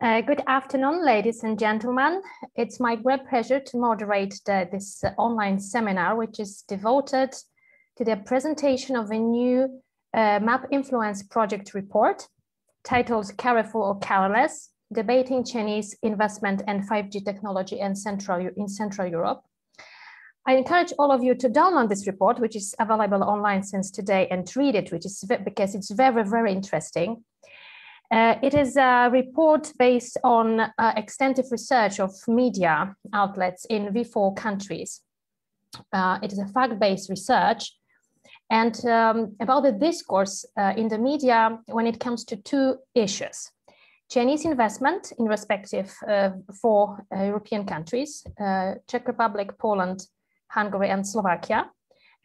Good afternoon, ladies and gentlemen. It's my great pleasure to moderate this online seminar, which is devoted to the presentation of a new MapInfluence project report titled Careless or Careless, Debating Chinese Investment and 5G Technology in Central Europe. I encourage all of you to download this report, which is available online since today, and read it, because it's very, very interesting. It is a report based on extensive research of media outlets in V4 countries. It is a fact-based research and about the discourse in the media when it comes to two issues: Chinese investment in respective four European countries, Czech Republic, Poland, Hungary and Slovakia.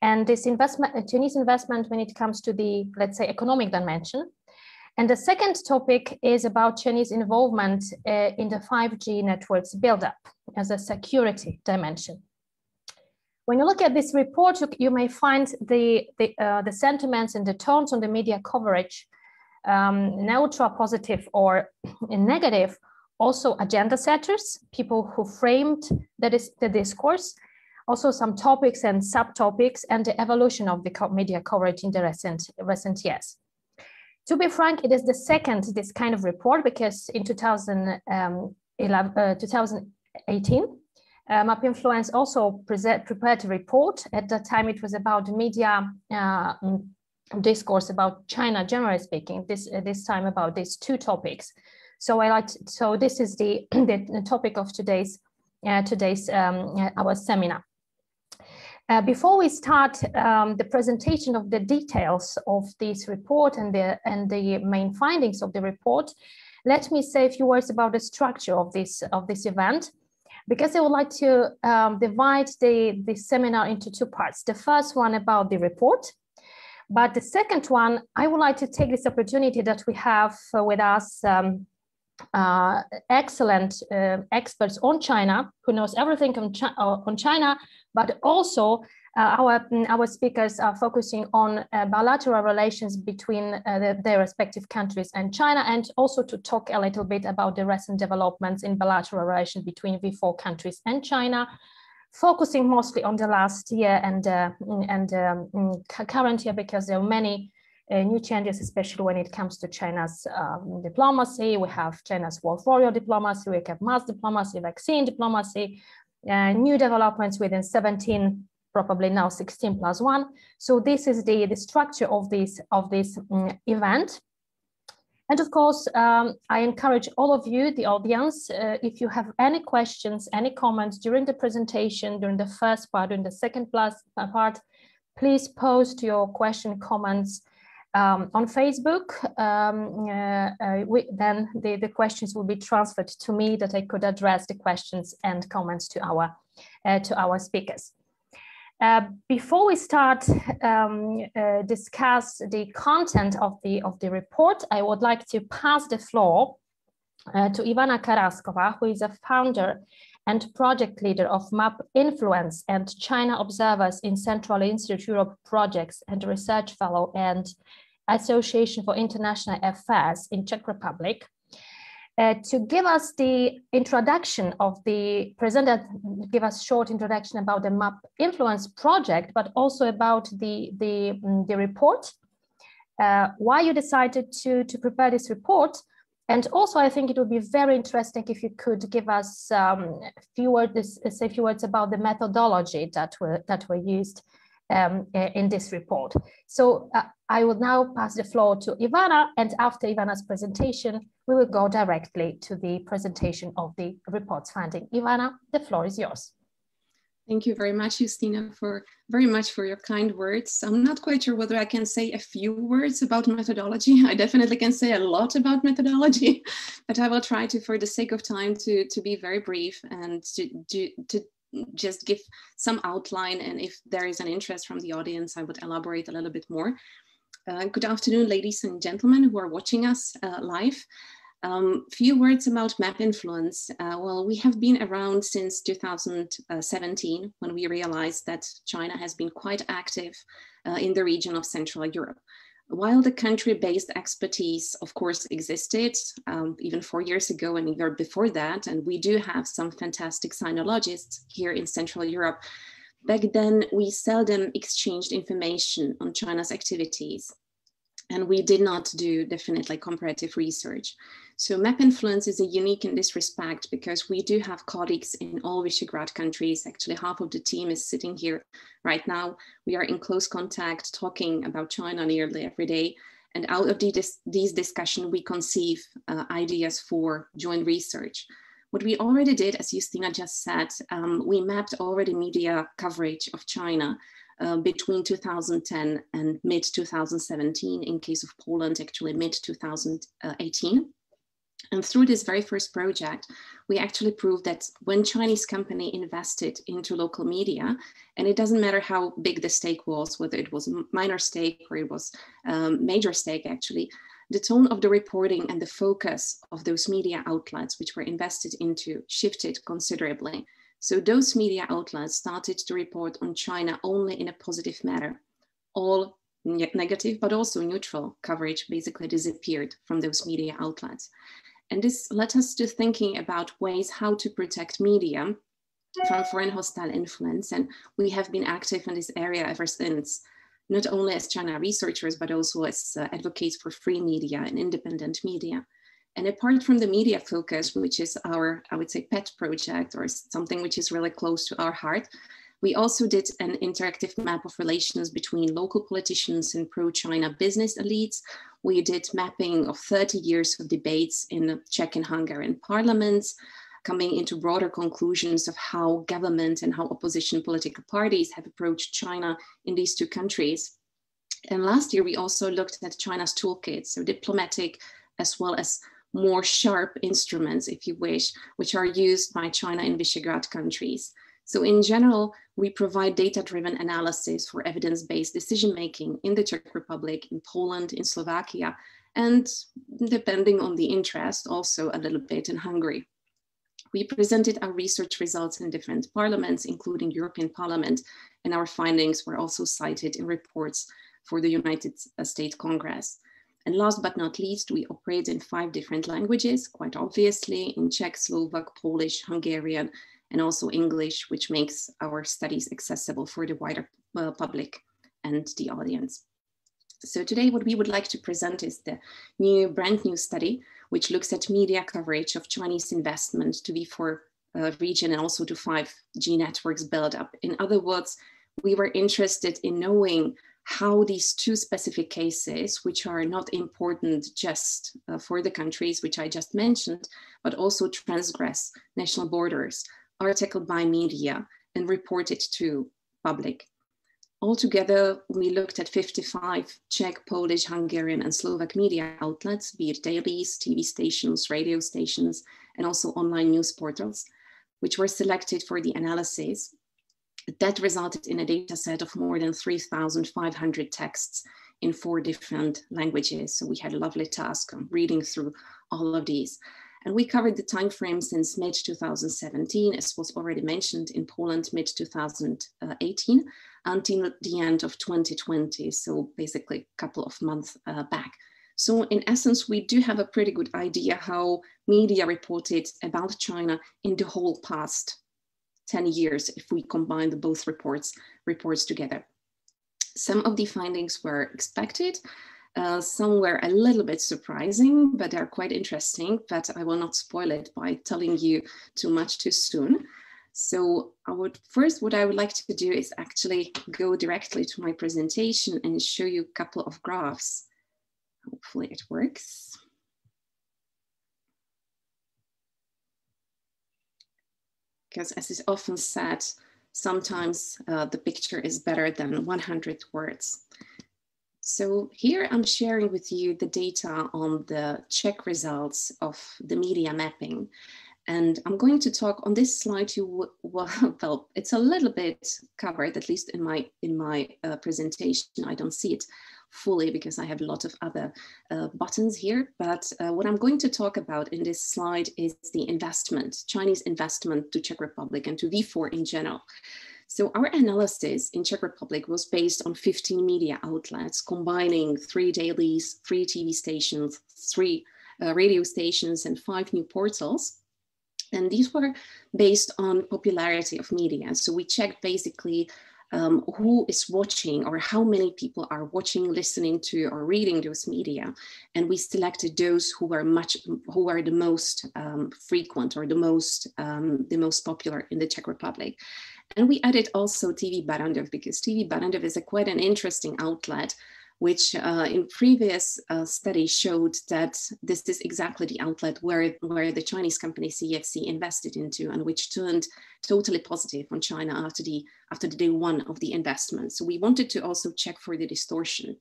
And this Chinese investment when it comes to the, let's say, economic dimension. And the second topic is about Chinese involvement in the 5G networks buildup as a security dimension. When you look at this report, you may find the sentiments and the tones on the media coverage neutral, positive, or negative. Also agenda setters, people who framed the discourse, also some topics and subtopics, and the evolution of the media coverage in the recent years. To be frank, it is the second this kind of report, because in 2018, MapInfluence also prepared a report. At that time, it was about media discourse about China, generally speaking. This time about these two topics. So this is the topic of today's our seminar. Before we start the presentation of the details of this report and the main findings of the report, let me say a few words about the structure of this event, because I would like to divide the seminar into two parts. The first one about the report, but the second one, I would like to take this opportunity that we have with us excellent experts on China, who knows everything on China, but also our speakers are focusing on bilateral relations between their respective countries and China, and also to talk a little bit about the recent developments in bilateral relations between V4 countries and China, focusing mostly on the last year and current year, because there are many new changes, especially when it comes to China's diplomacy. We have China's war warrior diplomacy, we have mass diplomacy, vaccine diplomacy, new developments within 17, probably now 16+1. So this is the structure of this event. And of course, I encourage all of you, the audience, if you have any questions, any comments during the presentation, during the first part, during the second part, please post your comments on Facebook. Then the questions will be transferred to me, that I could address the questions and comments to our speakers. Before we start discuss the content of the report, I would like to pass the floor to Ivana Karaskova, who is a founder and project leader of MapInfluence and China Observers in Central and Eastern Europe projects, and research fellow and Association for International Affairs in Czech Republic, to give us the introduction of give us short introduction about the MapInfluence project, but also about the report, why you decided to prepare this report. And also, I think it would be very interesting if you could give us a few words about the methodology that were used in this report. So I will now pass the floor to Ivana, and after Ivana's presentation, we will go directly to the presentation of the report's finding. Ivana, the floor is yours. Thank you very much, Justina, for your kind words. I'm not quite sure whether I can say a few words about methodology. I definitely can say a lot about methodology, but I will try to, for the sake of time, to be very brief and to just give some outline. And if there is an interest from the audience, I would elaborate a little bit more. Good afternoon, ladies and gentlemen who are watching us live. Few words about MapInfluence. Well, we have been around since 2017, when we realized that China has been quite active in the region of Central Europe. While the country-based expertise, of course, existed even 4 years ago and a year before that, and we do have some fantastic sinologists here in Central Europe, back then we seldom exchanged information on China's activities. And we did not do definitely comparative research. So MapInfluence is unique in this respect because we do have colleagues in all Visegrad countries. Actually, half of the team is sitting here right now. We are in close contact talking about China nearly every day. And out of these discussions, we conceive ideas for joint research. What we already did, as Justina just said, we mapped already media coverage of China between 2010 and mid-2017, in case of Poland, actually mid-2018. And through this very first project, we actually proved that when Chinese company invested into local media, and it doesn't matter how big the stake was, whether it was a minor stake or it was a major stake actually, the tone of the reporting and the focus of those media outlets which were invested into shifted considerably. So those media outlets started to report on China only in a positive manner. All negative, but also neutral coverage basically disappeared from those media outlets. And this led us to thinking about ways how to protect media from foreign hostile influence. And we have been active in this area ever since, not only as China researchers, but also as advocates for free media and independent media. And apart from the media focus, which is our, I would say, pet project or something which is really close to our heart, we also did an interactive map of relations between local politicians and pro-China business elites. We did mapping of 30 years of debates in the Czech and Hungarian parliaments, coming into broader conclusions of how government and how opposition political parties have approached China in these two countries. And last year, we also looked at China's toolkit, so diplomatic as well as more sharp instruments, if you wish, which are used by China in Visegrad countries. So in general, we provide data-driven analysis for evidence-based decision-making in the Czech Republic, in Poland, in Slovakia, and depending on the interest, also a little bit in Hungary. We presented our research results in different parliaments, including European Parliament, and our findings were also cited in reports for the United States Congress. And last but not least, we operate in 5 different languages, quite obviously, in Czech, Slovak, Polish, Hungarian, and also English, which makes our studies accessible for the wider public and the audience. So today what we would like to present is the brand new study, which looks at media coverage of Chinese investment to the V4 region and also to 5G networks build up. In other words, we were interested in knowing how these 2 specific cases, which are not important just for the countries which I just mentioned, but also transgress national borders, are tackled by media and reported to public. Altogether, we looked at 55 Czech, Polish, Hungarian, and Slovak media outlets, be it dailies, TV stations, radio stations, and also online news portals, which were selected for the analysis. That resulted in a data set of more than 3,500 texts in 4 different languages. So we had a lovely task of reading through all of these. And we covered the time frame since mid-2017, as was already mentioned, in Poland, mid-2018, until the end of 2020. So basically a couple of months back. So in essence, we do have a pretty good idea how media reported about China in the whole past 10 years, if we combine the both reports together. Some of the findings were expected, some were a little bit surprising, but they're quite interesting, but I will not spoil it by telling you too much too soon. So what I would like to do is actually go directly to my presentation and show you a couple of graphs. Hopefully it works. Because as is often said, sometimes the picture is better than 100 words. So here I'm sharing with you the data on the Czech results of the media mapping. And I'm going to talk on this slide, well, it's a little bit covered, at least in my presentation. I don't see it fully because I have a lot of other buttons here. But what I'm going to talk about in this slide is the investment, Chinese investment to Czech Republic and to V4 in general. So our analysis in Czech Republic was based on 15 media outlets, combining 3 dailies, 3 TV stations, 3 radio stations, and 5 new portals. And these were based on popularity of media. So we checked basically who is watching, or how many people are watching, listening to, or reading those media. And we selected those who are the most frequent, or the most popular in the Czech Republic. And we added also TV Barandov, because TV Barandov is quite an interesting outlet, which in previous studies showed that this is exactly the outlet where the Chinese company CFC invested into, and which turned totally positive on China after the day one of the investment. So we wanted to also check for the distortions,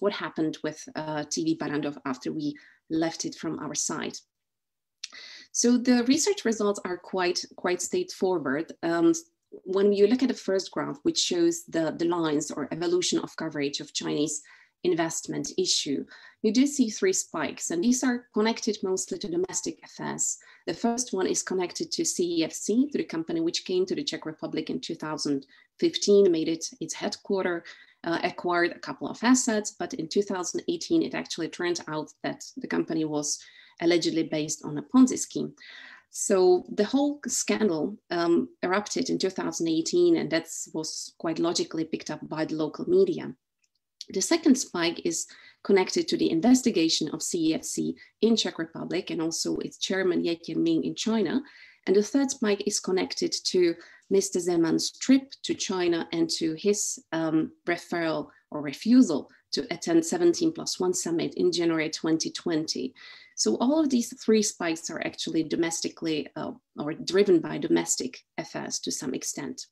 what happened with TV Barandov after we left it from our site. So the research results are quite straightforward. When you look at the first graph, which shows the lines or evolution of coverage of Chinese investment issue, you do see 3 spikes, and these are connected mostly to domestic affairs. The first one is connected to CEFC, to the company which came to the Czech Republic in 2015, made it its headquarters, acquired a couple of assets, but in 2018, it actually turned out that the company was allegedly based on a Ponzi scheme. So the whole scandal erupted in 2018, and that was quite logically picked up by the local media. The second spike is connected to the investigation of CEFC in Czech Republic, and also its chairman Ye Jianming in China. And the third spike is connected to Mr. Zeman's trip to China and to his referral or refusal to attend 17+1 summit in January 2020. So all of these 3 spikes are actually domestically or driven by domestic affairs to some extent.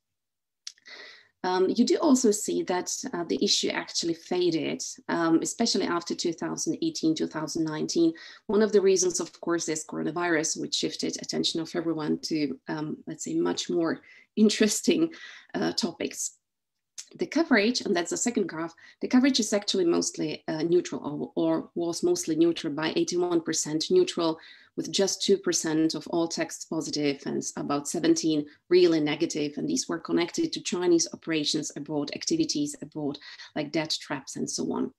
You do also see that the issue actually faded, especially after 2018, 2019. One of the reasons, of course, is coronavirus, which shifted attention of everyone to, let's say, much more interesting topics. The coverage, and that's the second graph, the coverage is actually mostly neutral, or was mostly neutral, by 81% neutral, with just 2% of all texts positive and about 17 really negative. And these were connected to Chinese operations abroad, activities abroad, like debt traps and so on.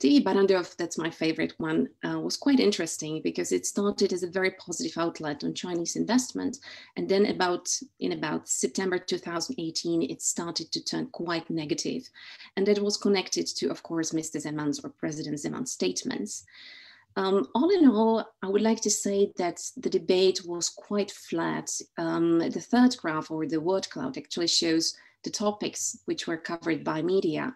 TV Barandov, that's my favorite one, was quite interesting because it started as a very positive outlet on Chinese investment. And then in about September 2018, it started to turn quite negative. And that was connected to, of course, Mr. Zeman's or President Zeman's statements. All in all, I would like to say that the debate was quite flat. The third graph, or the word cloud, actually shows the topics which were covered by media.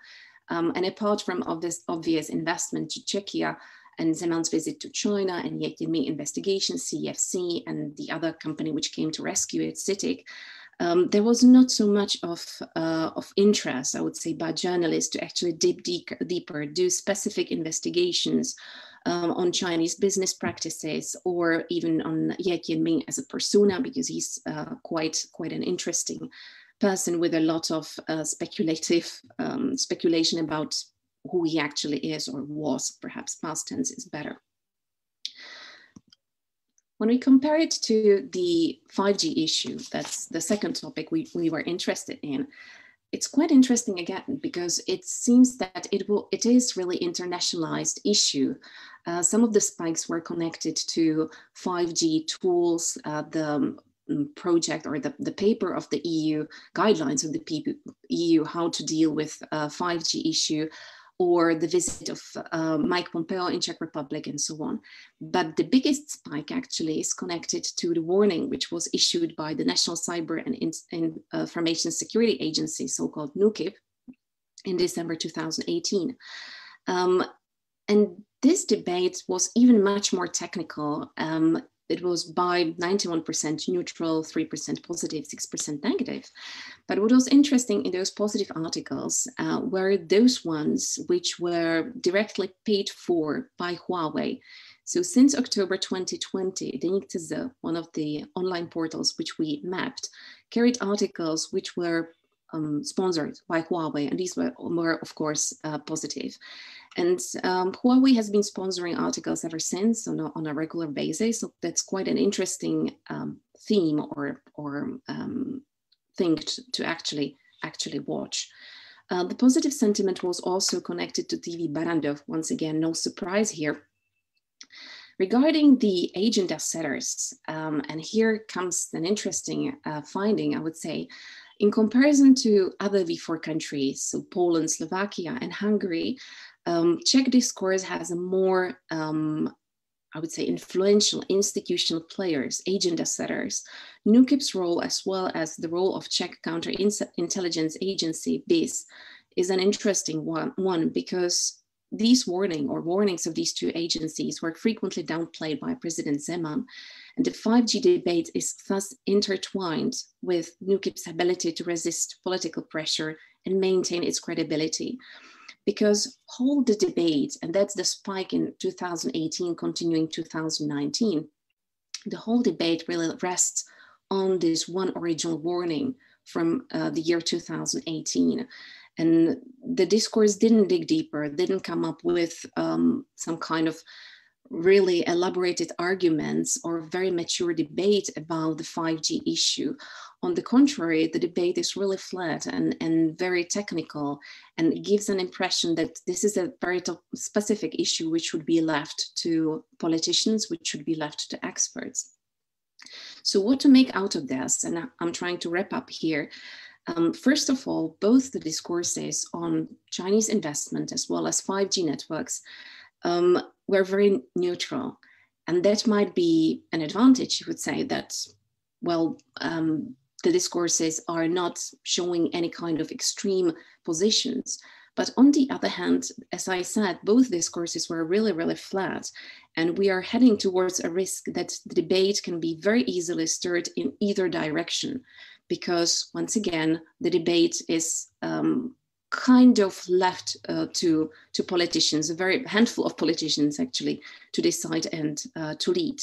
And apart from obvious investment to Czechia and Zeman's visit to China and Ye Jianming investigation, CFC, and the other company which came to rescue it, CITIC, there was not so much of interest, I would say, by journalists to actually dig deeper, do specific investigations on Chinese business practices, or even on Ye Jianming as a persona, because he's quite an interesting person with a lot of speculation about who he actually is or was. Perhaps past tense is better. When we compare it to the 5G issue, that's the second topic we were interested in, it's quite interesting again, because it seems that it is really internationalized issue. Some of the spikes were connected to 5G tools, the project or the paper of the EU guidelines of the EU, how to deal with 5G issue, or the visit of Mike Pompeo in Czech Republic and so on. But the biggest spike actually is connected to the warning which was issued by the National Cyber and Information Security Agency, so-called NUKIP, in December 2018. And this debate was even much more technical. It was by 91% neutral, 3% positive, 6% negative. But what was interesting in those positive articles were those ones which were directly paid for by Huawei. So since October 2020, the Nexus, one of the online portals which we mapped, carried articles which were sponsored by Huawei, and these were of course positive. And Huawei has been sponsoring articles ever since on a regular basis. So that's quite an interesting theme or thing to actually watch. The positive sentiment was also connected to TV Barandov. Once again, no surprise here. Regarding the agenda setters, and here comes an interesting finding, I would say. In comparison to other V4 countries, so Poland, Slovakia, and Hungary, Czech discourse has a more, I would say, influential institutional players, agenda setters. NÚKIB's role, as well as the role of Czech counterintelligence agency, BIS, is an interesting one because these warnings of these two agencies were frequently downplayed by President Zeman, and the 5G debate is thus intertwined with NÚKIB's ability to resist political pressure and maintain its credibility. Because hold the debate, and that's the spike in 2018 continuing 2019, the whole debate really rests on this one original warning from the year 2018. And the discourse didn't dig deeper, didn't come up with some kind of really elaborated arguments or very mature debate about the 5G issue. On the contrary, the debate is really flat and very technical, and gives an impression that this is a very specific issue which should be left to politicians, which should be left to experts. So what to make out of this? And I'm trying to wrap up here. First of all, both the discourses on Chinese investment as well as 5G networks were very neutral. And that might be an advantage, you would say, that, well, the discourses are not showing any kind of extreme positions. But on the other hand, as I said, both discourses were really, really flat. And we are heading towards a risk that the debate can be very easily stirred in either direction. Because once again, the debate is kind of left to politicians, a very handful of politicians actually, to decide and to lead.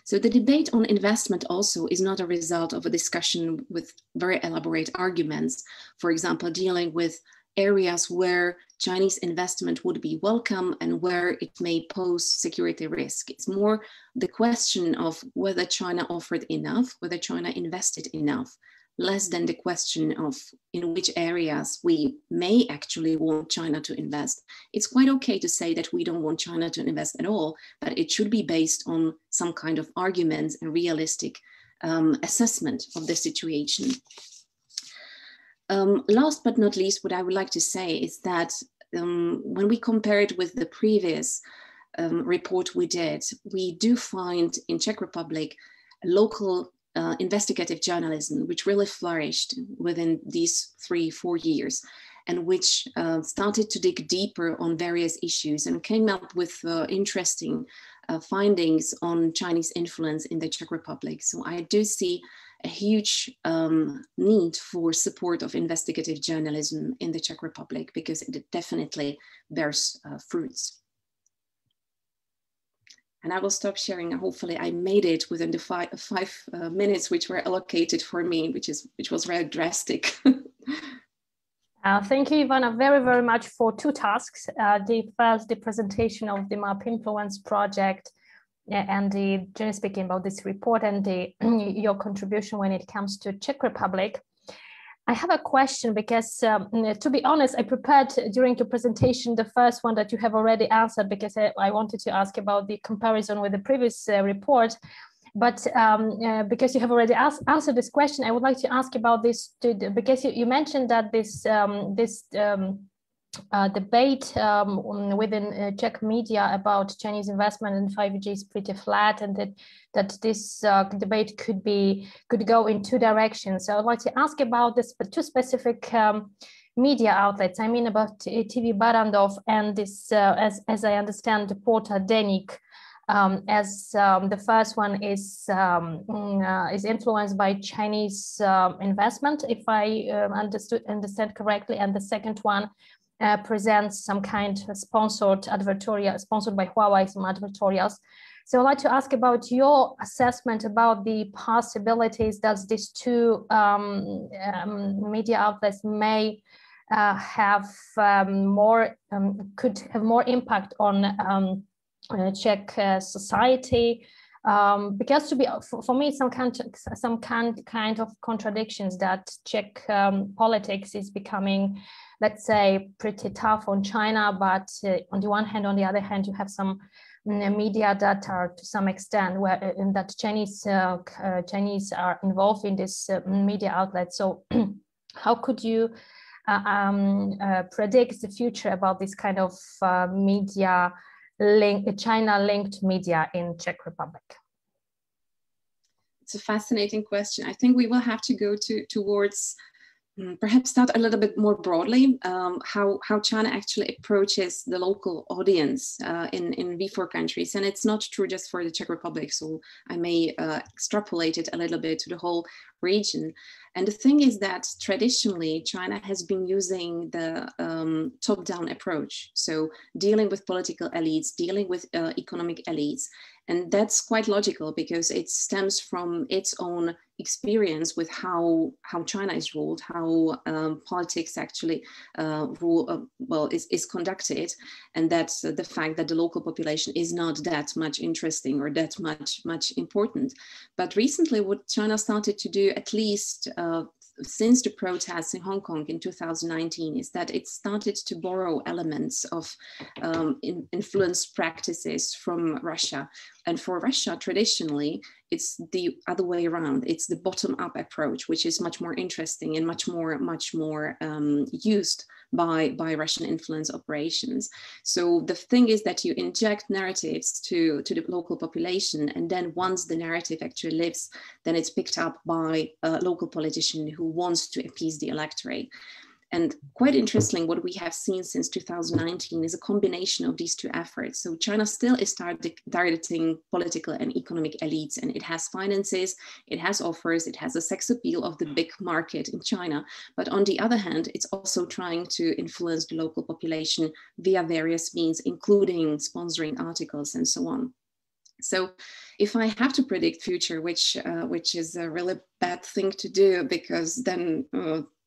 So the debate on investment also is not a result of a discussion with very elaborate arguments, for example, dealing with areas where Chinese investment would be welcome and where it may pose security risk. It's more the question of whether China offered enough, whether China invested enough, less than the question of in which areas we may actually want China to invest. It's quite okay to say that we don't want China to invest at all, but it should be based on some kind of arguments and realistic assessment of the situation. Last but not least, what I would like to say is that when we compare it with the previous report we did, we do find in Czech Republic local investigative journalism, which really flourished within these 3-4 years, and which started to dig deeper on various issues and came up with interesting findings on Chinese influence in the Czech Republic. So I do see a huge need for support of investigative journalism in the Czech Republic, because it definitely bears fruits. And I will stop sharing. Hopefully I made it within the five minutes which were allocated for me, which was very drastic. Thank you, Ivana, very, very much for two tasks. The presentation of the MapInfluence project, and generally speaking about this report, and your contribution when it comes to Czech Republic. I have a question because, to be honest, I prepared during your presentation the first one that you have already answered, because I wanted to ask about the comparison with the previous report. But because you have already answered this question, I would like to ask about this, because you mentioned that this debate within Czech media about Chinese investment in 5G is pretty flat, and that this debate could go in two directions. So I'd like to ask about this two specific media outlets. I mean about TV Barandov and this, as I understand, the portal Deník. As the first one is influenced by Chinese investment, if I understand correctly, and the second one presents some kind of sponsored advertorial, sponsored by Huawei, some advertorials. So I'd like to ask about your assessment about the possibilities that these two media outlets may have could have more impact on Czech society, Because for me, some kind of contradictions that Czech politics is becoming, let's say, pretty tough on China, but on the one hand, on the other hand, you have some media that are to some extent where that Chinese are involved in this media outlet. So how could you predict the future about this kind of media China-linked media in Czech Republic? It's a fascinating question. I think we will have to go towards perhaps start a little bit more broadly, how China actually approaches the local audience in V4 countries. And it's not true just for the Czech Republic, so I may extrapolate it a little bit to the whole region. And the thing is that traditionally, China has been using the top-down approach. So dealing with political elites, dealing with economic elites. And that's quite logical because it stems from its own experience with how China is ruled, how politics actually is conducted, and that's the fact that the local population is not that much interesting or that much important. But recently, what China started to do, at least since the protests in Hong Kong in 2019, is that it started to borrow elements of influence practices from Russia. And for Russia, traditionally, it's the other way around. It's the bottom-up approach, which is much more interesting and much more used by Russian influence operations. So the thing is that you inject narratives to the local population, and then once the narrative actually lives, then it's picked up by a local politician who wants to appease the electorate. And quite interesting, what we have seen since 2019 is a combination of these two efforts. So China still is targeting political and economic elites, and it has finances, it has offers, it has a sex appeal of the big market in China. But on the other hand, it's also trying to influence the local population via various means, including sponsoring articles and so on. So if I have to predict future, which is a really bad thing to do, because then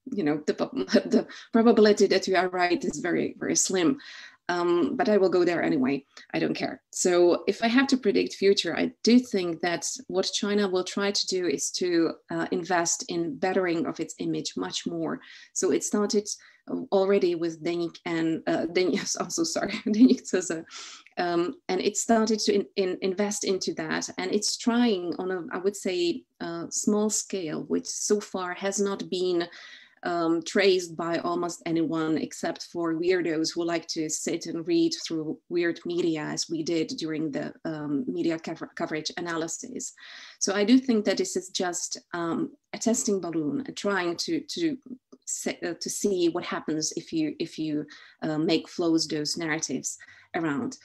the probability that you are right is very, very slim. But I will go there anyway. I don't care. So if I have to predict future, I do think that what China will try to do is to invest in bettering of its image much more. So it started already with Deník and Deník, also sorry, Deník Ceza. And it started to invest into that. And it's trying on a, I would say, small scale, which so far has not been traced by almost anyone except for weirdos who like to sit and read through weird media, as we did during the media coverage analysis. So I do think that this is just a testing balloon, trying to see what happens if you make flows those narratives around.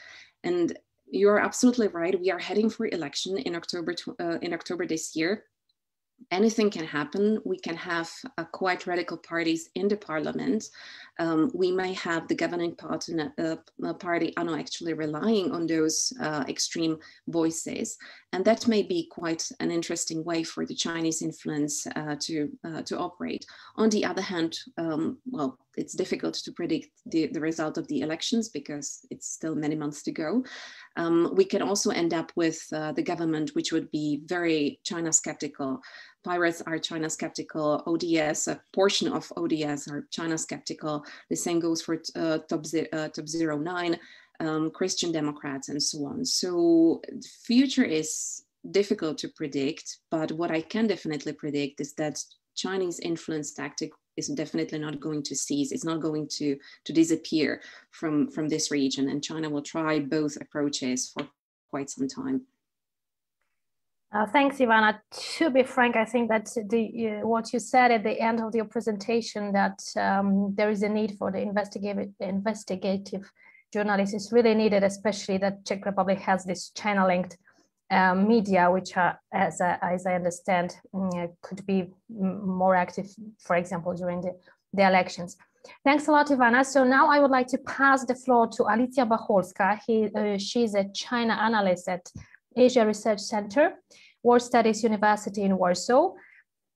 And you're absolutely right. We are heading for election in October this year. Anything can happen. We can have quite radical parties in the parliament. We may have the governing party ANO actually relying on those extreme voices. And that may be quite an interesting way for the Chinese influence to operate. On the other hand, well, it's difficult to predict the result of the elections because it's still many months to go. We can also end up with the government, which would be very China skeptical. Pirates are China skeptical. ODS, a portion of ODS are China skeptical. The same goes for Top 09, Christian Democrats, and so on. So the future is difficult to predict, but what I can definitely predict is that Chinese influence tactic is definitely not going to cease. It's not going to disappear from this region, and China will try both approaches for quite some time. Thanks, Ivana. To be frank, I think that what you said at the end of your presentation, that there is a need for the investigative journalists is really needed, especially that Czech Republic has this China-linked media, which are, as I understand, could be more active, for example, during the elections. Thanks a lot, Ivana. So now I would like to pass the floor to Alicja Bacholska. She's a China analyst at Asia Research Center, War Studies University in Warsaw,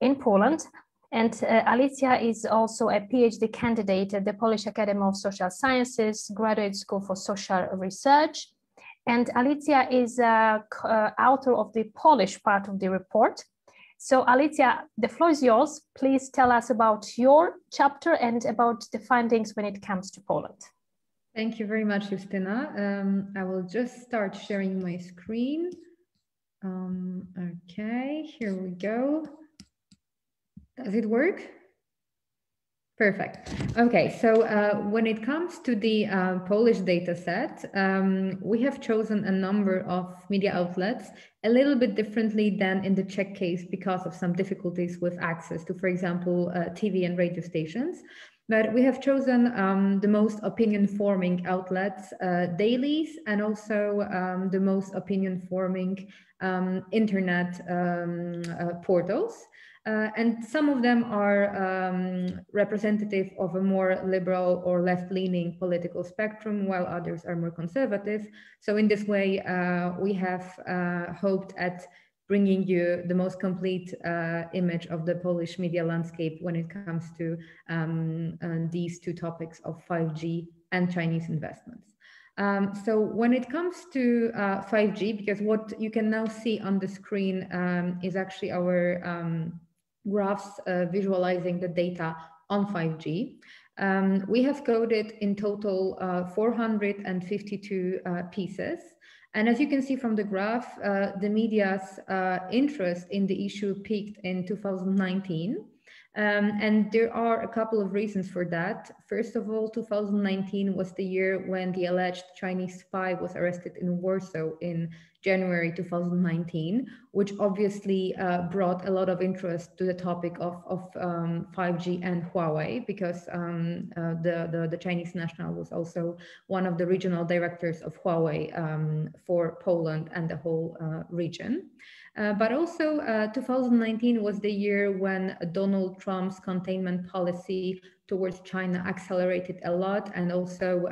in Poland. And Alicja is also a PhD candidate at the Polish Academy of Social Sciences, Graduate School for Social Research. And Alicja is author of the Polish part of the report. So Alicja, the floor is yours. Please tell us about your chapter and about the findings when it comes to Poland. Thank you very much, Justyna. I will just start sharing my screen. Okay, here we go. Does it work? Perfect. Okay, so when it comes to the Polish data set, we have chosen a number of media outlets a little bit differently than in the Czech case because of some difficulties with access to, for example, TV and radio stations. But we have chosen the most opinion-forming outlets, dailies, and also the most opinion-forming internet portals. And some of them are representative of a more liberal or left-leaning political spectrum, while others are more conservative. So in this way, we have hoped at bringing you the most complete image of the Polish media landscape when it comes to these two topics of 5G and Chinese investments. So when it comes to 5G, because what you can now see on the screen is actually our graphs visualizing the data on 5G. We have coded in total 452 pieces. And as you can see from the graph, the media's interest in the issue peaked in 2019. And there are a couple of reasons for that. First of all, 2019 was the year when the alleged Chinese spy was arrested in Warsaw in January 2019, which obviously brought a lot of interest to the topic of 5G and Huawei, because the Chinese national was also one of the regional directors of Huawei for Poland and the whole region. But also 2019 was the year when Donald Trump's containment policy towards China accelerated a lot, and also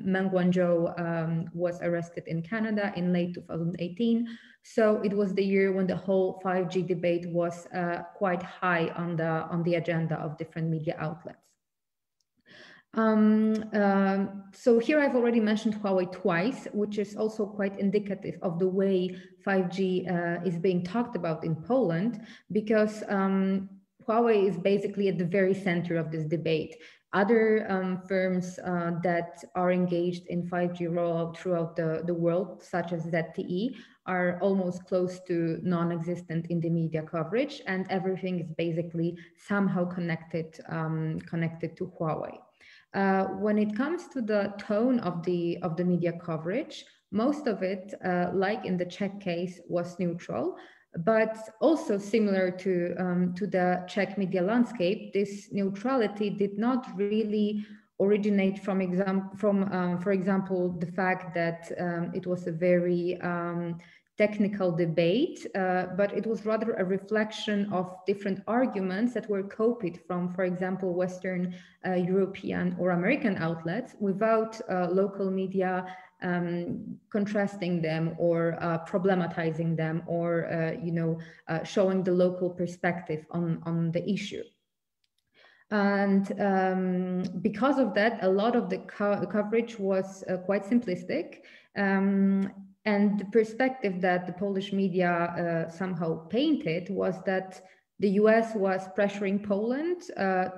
Meng Wanzhou was arrested in Canada in late 2018. So it was the year when the whole 5G debate was quite high on the agenda of different media outlets. So here I've already mentioned Huawei twice, which is also quite indicative of the way 5G is being talked about in Poland, because Huawei is basically at the very center of this debate. Other firms that are engaged in 5G rollout throughout the world, such as ZTE, are almost close to non-existent in the media coverage, and everything is basically somehow connected to Huawei. When it comes to the tone of the media coverage, most of it, like in the Czech case, was neutral, but also similar to the Czech media landscape. This neutrality did not really originate from, for example, the fact that it was a very technical debate, but it was rather a reflection of different arguments that were copied from, for example, Western European or American outlets, without local media contrasting them or problematizing them, or showing the local perspective on the issue. And because of that, a lot of the coverage was quite simplistic. And the perspective that the Polish media somehow painted was that the US was pressuring Poland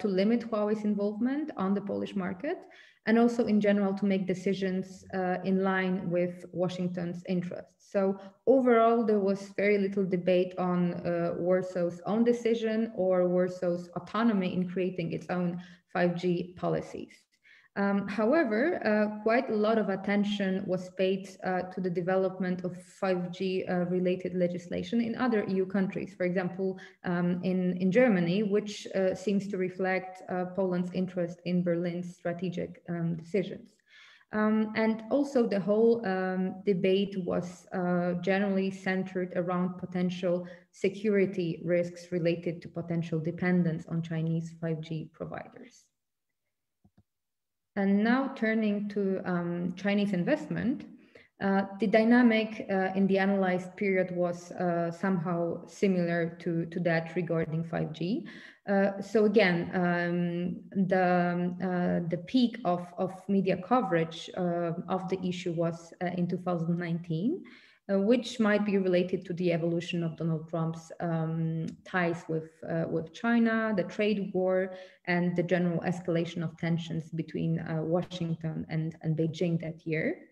to limit Huawei's involvement on the Polish market, and also in general to make decisions in line with Washington's interests. So overall, there was very little debate on Warsaw's own decision or Warsaw's autonomy in creating its own 5G policies. However, quite a lot of attention was paid to the development of 5G related legislation in other EU countries, for example, in Germany, which seems to reflect Poland's interest in Berlin's strategic decisions. And also the whole debate was generally centered around potential security risks related to potential dependence on Chinese 5G providers. And now turning to Chinese investment, The dynamic in the analyzed period was somehow similar to that regarding 5G. So again, the peak of media coverage of the issue was in 2019, which might be related to the evolution of Donald Trump's ties with China, the trade war, and the general escalation of tensions between Washington and Beijing that year.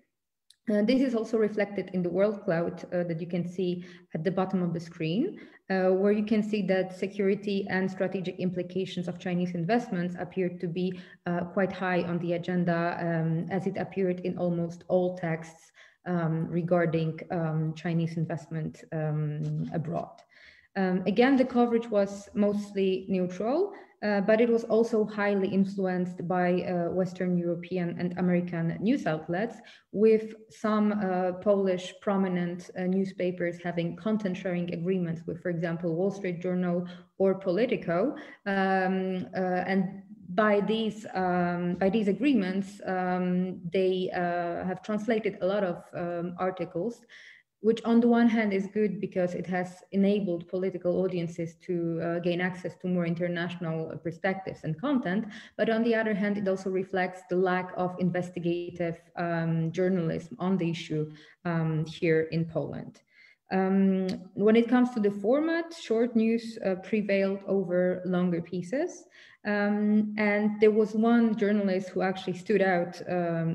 This is also reflected in the world cloud that you can see at the bottom of the screen, where you can see that security and strategic implications of Chinese investments appear to be quite high on the agenda, as it appeared in almost all texts regarding Chinese investment abroad. Again, the coverage was mostly neutral, but it was also highly influenced by Western European and American news outlets, with some Polish prominent newspapers having content sharing agreements with, for example, Wall Street Journal or Politico. And by these agreements, they have translated a lot of articles, which on the one hand is good because it has enabled political audiences to gain access to more international perspectives and content. But on the other hand, it also reflects the lack of investigative journalism on the issue here in Poland. When it comes to the format, short news prevailed over longer pieces. And there was one journalist who actually stood out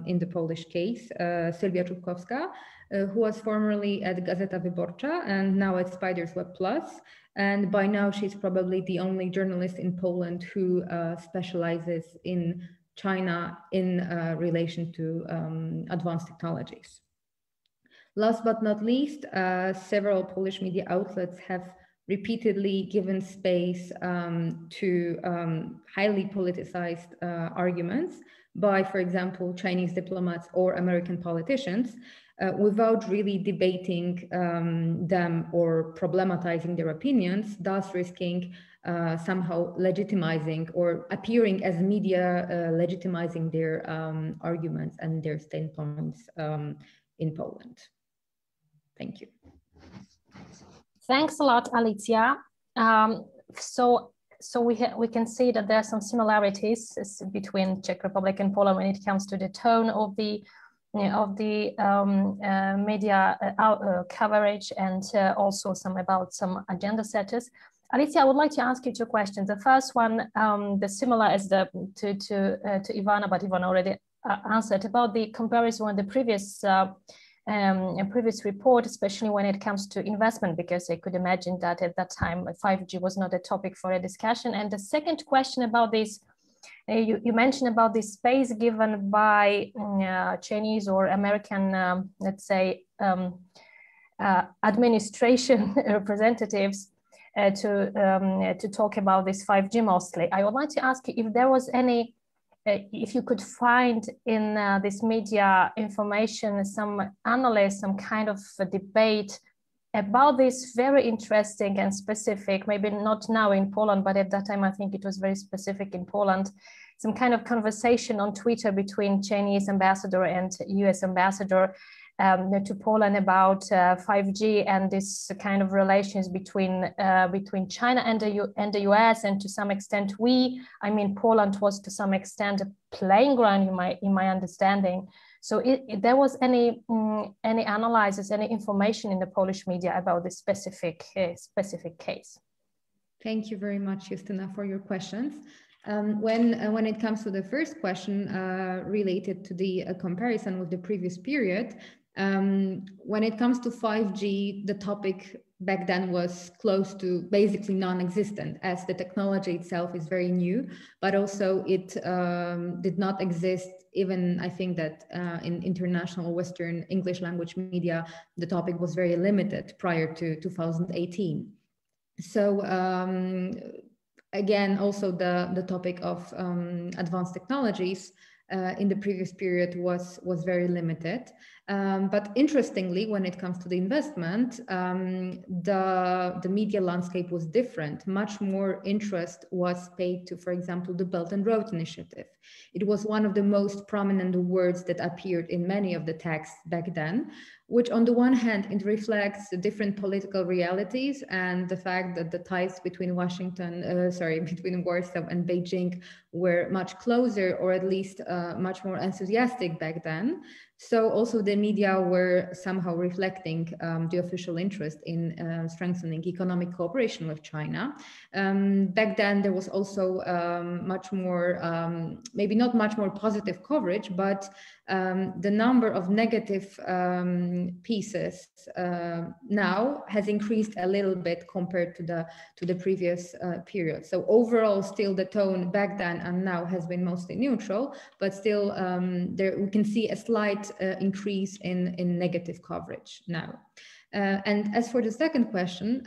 in the Polish case, Sylwia Czubkowska, who was formerly at Gazeta Wyborcza and now at Spiders Web Plus. And by now, she's probably the only journalist in Poland who specializes in China in relation to advanced technologies. Last but not least, several Polish media outlets have repeatedly given space to highly politicized arguments by, for example, Chinese diplomats or American politicians, without really debating them or problematizing their opinions, thus risking somehow legitimizing or appearing as media legitimizing their arguments and their standpoints in Poland. Thank you. Thanks a lot, Alicja. So we can see that there are some similarities between Czech Republic and Poland when it comes to the tone of the media coverage, and also about some agenda setters. Alicja, I would like to ask you two questions. The first one, the similar as to Ivana, but Ivana already answered about the comparison with the previous report, especially when it comes to investment, because I could imagine that at that time 5G was not a topic for a discussion. And the second question about this, you mentioned about the space given by Chinese or American, let's say, administration representatives to talk about this 5G mostly. I would like to ask you if there was any, if you could find in this media information, some analysts, some kind of a debate about this very interesting and specific, maybe not now in Poland, but at that time, I think it was very specific in Poland, some kind of conversation on Twitter between Chinese ambassador and US ambassador to Poland about 5G and this kind of relations between China and the US, and to some extent Poland was to some extent a playing ground in my understanding. So there was any analysis, any information in the Polish media about this specific case? Thank you very much, Justyna, for your questions. When it comes to the first question related to the comparison with the previous period, when it comes to 5G, the topic back then was close to basically non-existent, as the technology itself is very new, but also it did not exist. Even I think that in international Western English language media, the topic was very limited prior to 2018. So again, also the topic of advanced technologies in the previous period was very limited. But interestingly, when it comes to the investment, the media landscape was different. Much more interest was paid to, for example, the Belt and Road Initiative. It was one of the most prominent words that appeared in many of the texts back then, which on the one hand, it reflects the different political realities and the fact that the ties between between Warsaw and Beijing were much closer, or at least much more enthusiastic back then. So also the media were somehow reflecting the official interest in strengthening economic cooperation with China. Back then, there was also much more, maybe not much more positive coverage, but the number of negative pieces now has increased a little bit compared to the previous period. So overall, still the tone back then and now has been mostly neutral, but still there we can see a slight increase in negative coverage now. And as for the second question,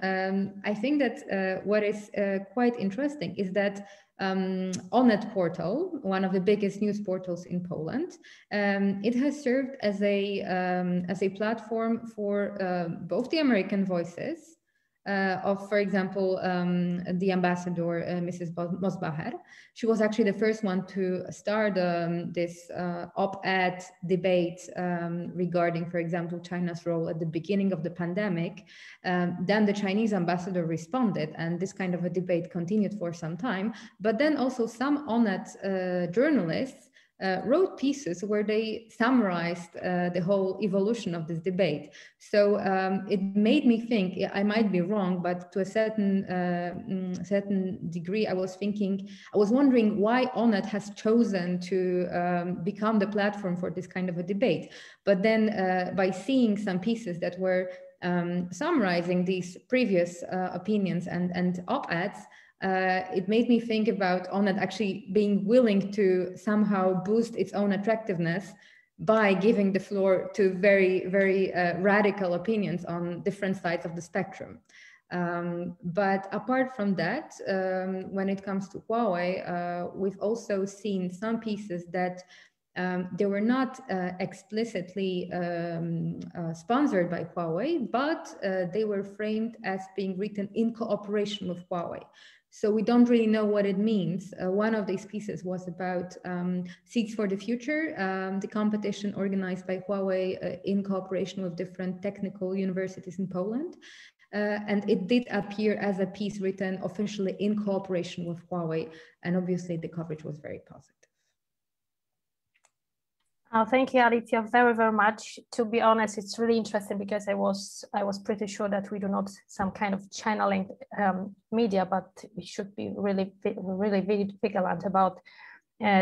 I think that what is quite interesting is that Onet portal, one of the biggest news portals in Poland, it has served as a platform for both the American voices of, for example, the ambassador, Mrs. Mosbacher. She was actually the first one to start this op-ed debate regarding, for example, China's role at the beginning of the pandemic. Then the Chinese ambassador responded, and this kind of a debate continued for some time. But then also some Onet journalists wrote pieces where they summarized the whole evolution of this debate. So it made me think, I might be wrong, but to a certain degree, I was wondering why Onet has chosen to become the platform for this kind of a debate. But then by seeing some pieces that were summarizing these previous opinions and op-eds, it made me think about Onet actually being willing to somehow boost its own attractiveness by giving the floor to very, very radical opinions on different sides of the spectrum. But apart from that, when it comes to Huawei, we've also seen some pieces that they were not explicitly sponsored by Huawei, but they were framed as being written in cooperation with Huawei. So we don't really know what it means. One of these pieces was about Seeds for the Future, the competition organized by Huawei in cooperation with different technical universities in Poland. And it did appear as a piece written officially in cooperation with Huawei. And obviously the coverage was very positive. Thank you, Alicia, very, very much. To be honest, it's really interesting because I was pretty sure that we do not some kind of channeling media, but we should be really vigilant about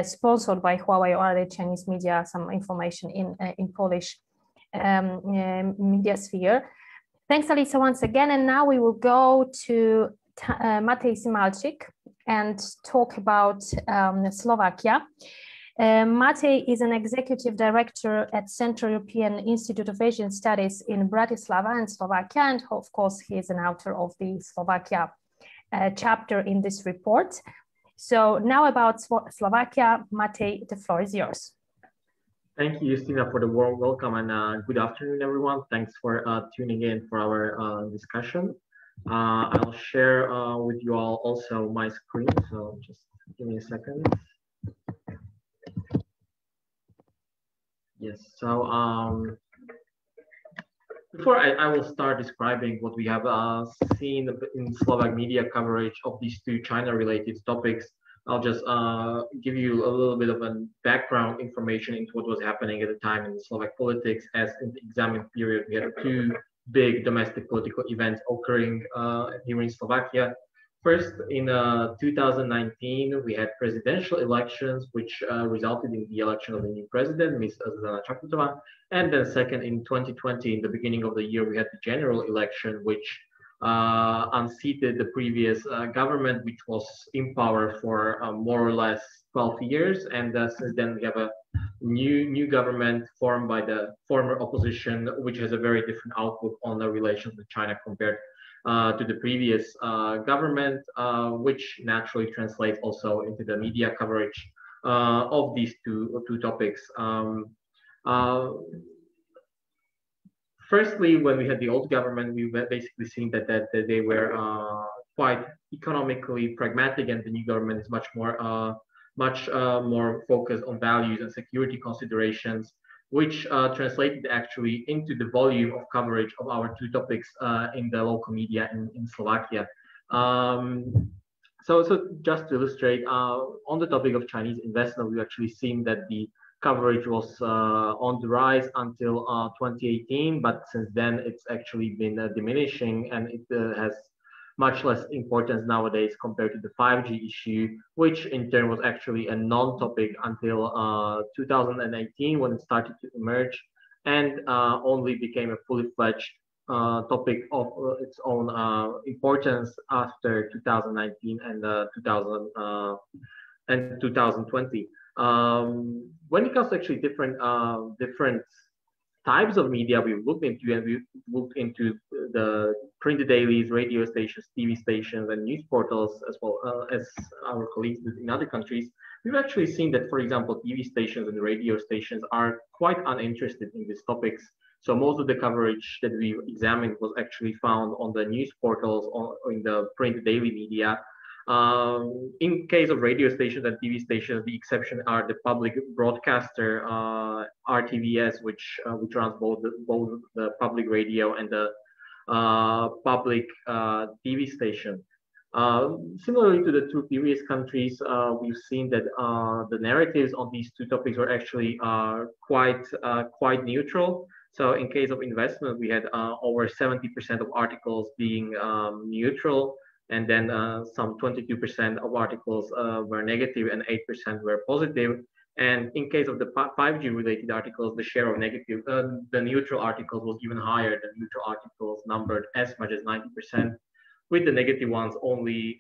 sponsored by Huawei or other Chinese media, some information in Polish media sphere. Thanks, Alicia, once again. And now we will go to Matej Simalczyk and talk about Slovakia. Matej is an executive director at Central European Institute of Asian Studies in Bratislava and Slovakia, and of course he is an author of the Slovakia chapter in this report. So now about Slovakia, Matej, the floor is yours. Thank you, Justina, for the warm welcome, and good afternoon, everyone. Thanks for tuning in for our discussion. I'll share with you all also my screen, so just give me a second. Yes, so before I will start describing what we have seen in Slovak media coverage of these two China-related topics, I'll just give you a little bit of a background information into what was happening at the time in the Slovak politics. As in the examined period, we had two big domestic political events occurring here in Slovakia. First, in 2019, we had presidential elections, which resulted in the election of the new president, Ms. Zuzana Čaputová. And then second, in 2020, in the beginning of the year, we had the general election, which unseated the previous government, which was in power for more or less 12 years. And since then, we have a new government formed by the former opposition, which has a very different outlook on the relations with China compared to the previous government, which naturally translates also into the media coverage of these two topics. Firstly, when we had the old government, we were basically seen that they were quite economically pragmatic, and the new government is much more focused on values and security considerations, which translated actually into the volume of coverage of our two topics in the local media in Slovakia. So just to illustrate, on the topic of Chinese investment, we've actually seen that the coverage was on the rise until 2018, but since then it's actually been diminishing, and it has much less importance nowadays compared to the 5G issue, which in turn was actually a non-topic until 2018 when it started to emerge, and only became a fully fledged topic of its own importance after 2019 and 2020. When it comes to actually different types of media we've looked into, and we've looked into the print dailies, radio stations, TV stations, and news portals, as well as our colleagues in other countries, we've actually seen that, for example, TV stations and radio stations are quite uninterested in these topics. So most of the coverage that we examined was actually found on the news portals or in the print daily media. In case of radio stations and TV stations, the exception are the public broadcaster, RTVS, which runs both the public radio and the public TV station. Similarly to the two previous countries, we've seen that the narratives on these two topics were actually quite neutral. So in case of investment, we had over 70% of articles being neutral, and then some 22% of articles were negative and 8% were positive. And in case of the 5G related articles, the share of negative, the neutral articles was even higher. The neutral articles numbered as much as 90%, with the negative ones only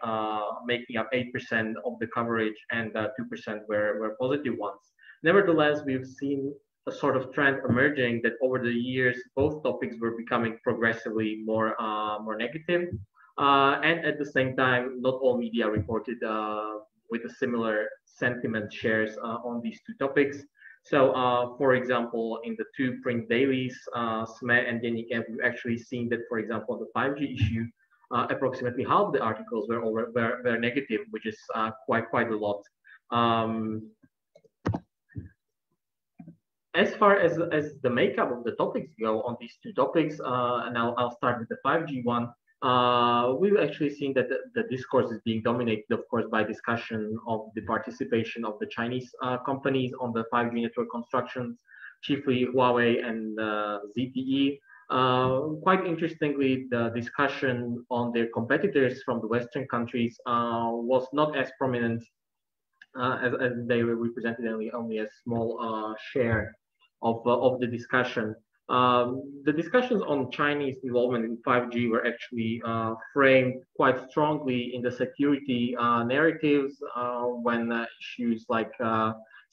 making up 8% of the coverage, and 2% were positive ones. Nevertheless, we've seen a sort of trend emerging that over the years, both topics were becoming progressively more negative. And at the same time, not all media reported with a similar sentiment shares on these two topics. So, for example, in the two print dailies, SME and Deník, we've actually seen that, for example, the 5G issue, approximately half the articles were negative, which is quite a lot. As far as the makeup of the topics go on these two topics, and I'll start with the 5G one. We've actually seen that the discourse is being dominated, of course, by discussion of the participation of the Chinese companies on the 5G network constructions, chiefly Huawei and ZTE. Quite interestingly, the discussion on their competitors from the Western countries was not as prominent, as they were represented only a small share of the discussion. The discussions on Chinese involvement in 5G were actually framed quite strongly in the security narratives when issues like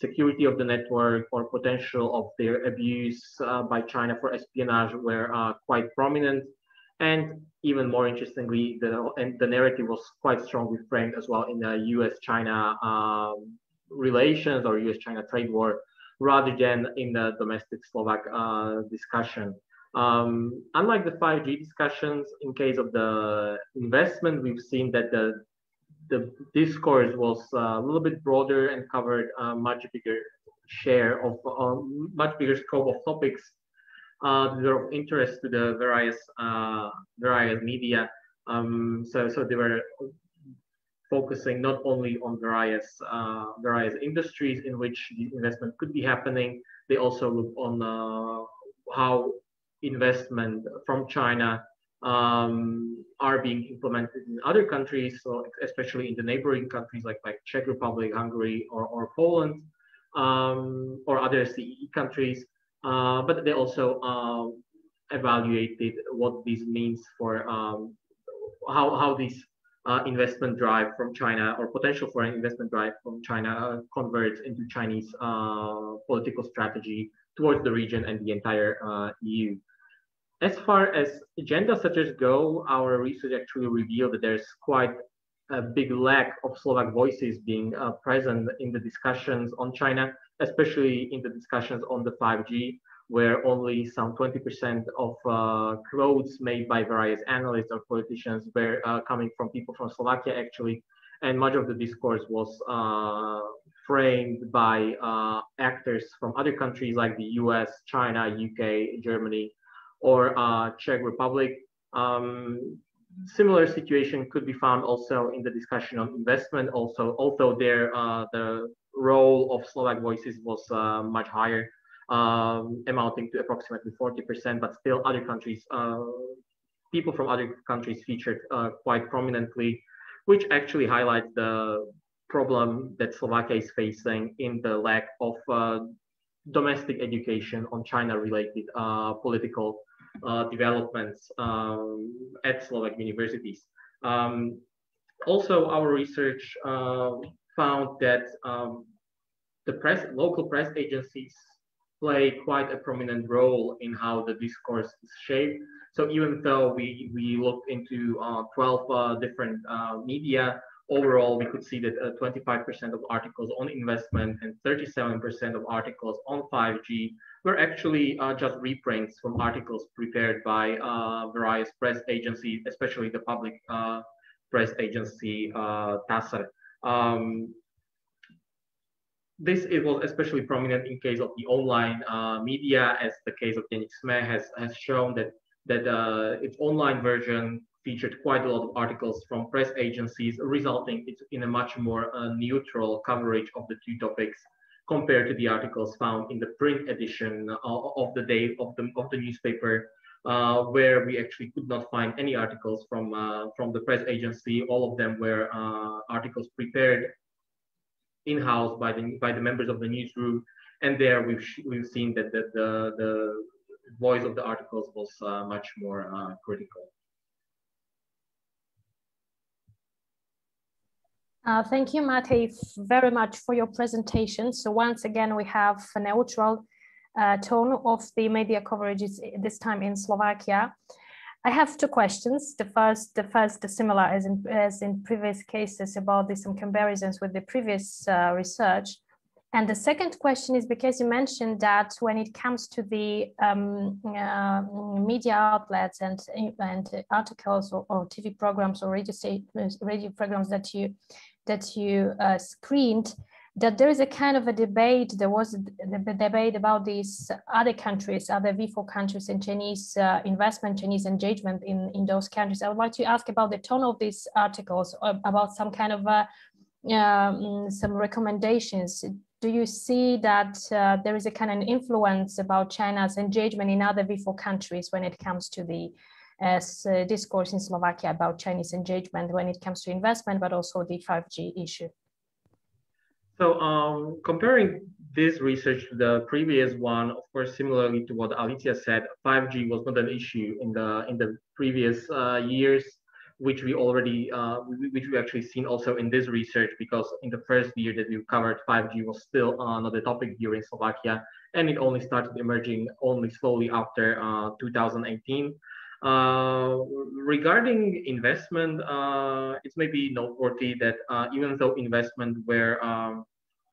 security of the network or potential of their abuse by China for espionage were quite prominent. And even more interestingly, the narrative was quite strongly framed as well in the US-China relations or US-China trade war, rather than in the domestic Slovak discussion. Unlike the 5G discussions, in case of the investment, we've seen that the discourse was a little bit broader and covered a much bigger share of much bigger scope of topics that are of interest to the various media. So they were focusing not only on various industries in which the investment could be happening, they also look on how investment from China are being implemented in other countries, so especially in the neighboring countries like Czech Republic, Hungary, or Poland, or other CEE countries. But they also evaluated what this means for how this investment drive from China, or potential for an investment drive from China, converts into Chinese political strategy towards the region and the entire EU. As far as agenda setters go, our research actually revealed that there's quite a big lack of Slovak voices being present in the discussions on China, especially in the discussions on the 5G. where only some 20% of quotes made by various analysts or politicians were coming from people from Slovakia, actually. And much of the discourse was framed by actors from other countries like the US, China, UK, Germany, or Czech Republic. Similar situation could be found also in the discussion on investment. Although there the role of Slovak voices was much higher, amounting to approximately 40%, but still other countries, people from other countries featured quite prominently, which actually highlights the problem that Slovakia is facing in the lack of domestic education on China-related political developments at Slovak universities. Also, our research found that the local press agencies play quite a prominent role in how the discourse is shaped. So even though we looked into 12 different media, overall we could see that 25% of articles on investment and 37% of articles on 5G were actually just reprints from articles prepared by various press agencies, especially the public press agency TASR. It was especially prominent in case of the online media, as the case of Deník SME has shown that its online version featured quite a lot of articles from press agencies, resulting in a much more neutral coverage of the two topics compared to the articles found in the print edition of the day of the newspaper, where we actually could not find any articles from the press agency. All of them were articles prepared in-house by the members of the newsroom, and there we've seen that the voice of the articles was much more critical. Thank you, Matej, very much for your presentation. So once again, we have a neutral tone of the media coverage, this time in Slovakia. I have two questions. The first similar as in previous cases about some comparisons with the previous research. And the second question is because you mentioned that when it comes to the media outlets and articles or TV programs or radio programs that you screened, that there is a kind of a debate. There was a debate about these other countries, other V4 countries, and Chinese investment, Chinese engagement in those countries. I would like to ask about the tone of these articles, about some kind of some recommendations. Do you see that there is a kind of influence about China's engagement in other V4 countries when it comes to the discourse in Slovakia about Chinese engagement when it comes to investment, but also the 5G issue? So comparing this research to the previous one, of course, similarly to what Alicia said, 5G was not an issue in the previous years, which we actually seen also in this research, because in the first year that we covered, 5G was still not a topic here in Slovakia, and it only started emerging only slowly after 2018. Regarding investment, it's maybe noteworthy that even though investment were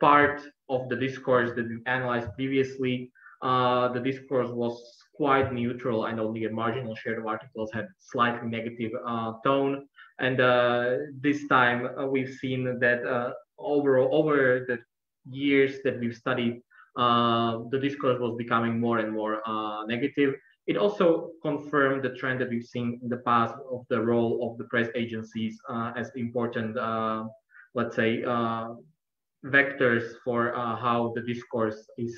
part of the discourse that we analyzed previously, the discourse was quite neutral, and only a marginal share of articles had slightly negative tone. And this time we've seen that over the years that we've studied, the discourse was becoming more and more negative. It also confirmed the trend that we've seen in the past of the role of the press agencies as important, let's say, vectors for how the discourse is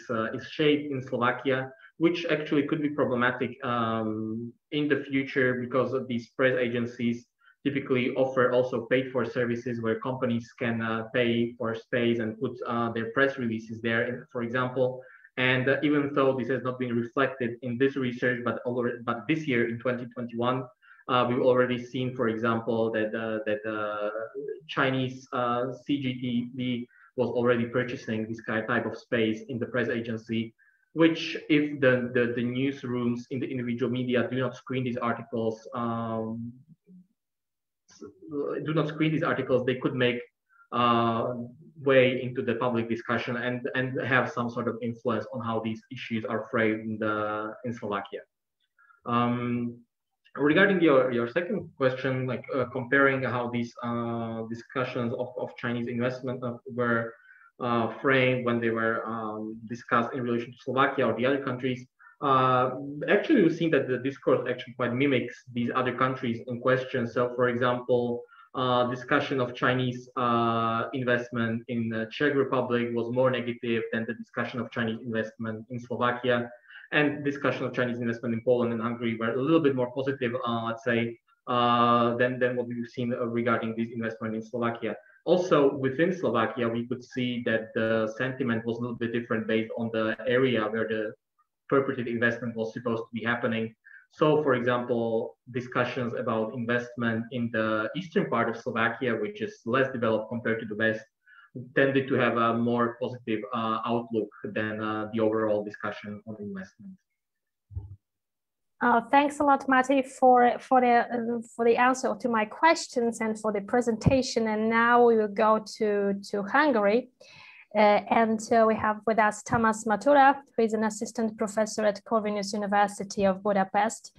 shaped in Slovakia, which actually could be problematic in the future, because of these press agencies typically offer also paid-for services where companies can pay for space and put their press releases there, for example. And even though this has not been reflected in this research, but this year in 2021, we've already seen, for example, that Chinese CGTV was already purchasing this type of space in the press agency, which, if the newsrooms in the individual media do not screen these articles, they could make way into the public discussion and have some sort of influence on how these issues are framed in Slovakia. Regarding your second question, like comparing how these discussions of Chinese investment were framed when they were discussed in relation to Slovakia or the other countries, actually we've seen that the discourse actually quite mimics these other countries in question. So, for example, discussion of Chinese investment in the Czech Republic was more negative than the discussion of Chinese investment in Slovakia. And discussion of Chinese investment in Poland and Hungary were a little bit more positive, let's say, than what we've seen regarding this investment in Slovakia. Also, within Slovakia, we could see that the sentiment was a little bit different based on the area where the purported investment was supposed to be happening. So, for example, discussions about investment in the eastern part of Slovakia, which is less developed compared to the West, tended to have a more positive outlook than the overall discussion on investment. Thanks a lot, Matti, for the answer to my questions and for the presentation. And now we will go to Hungary. And we have with us Tamás Matura, who is an assistant professor at Corvinus University of Budapest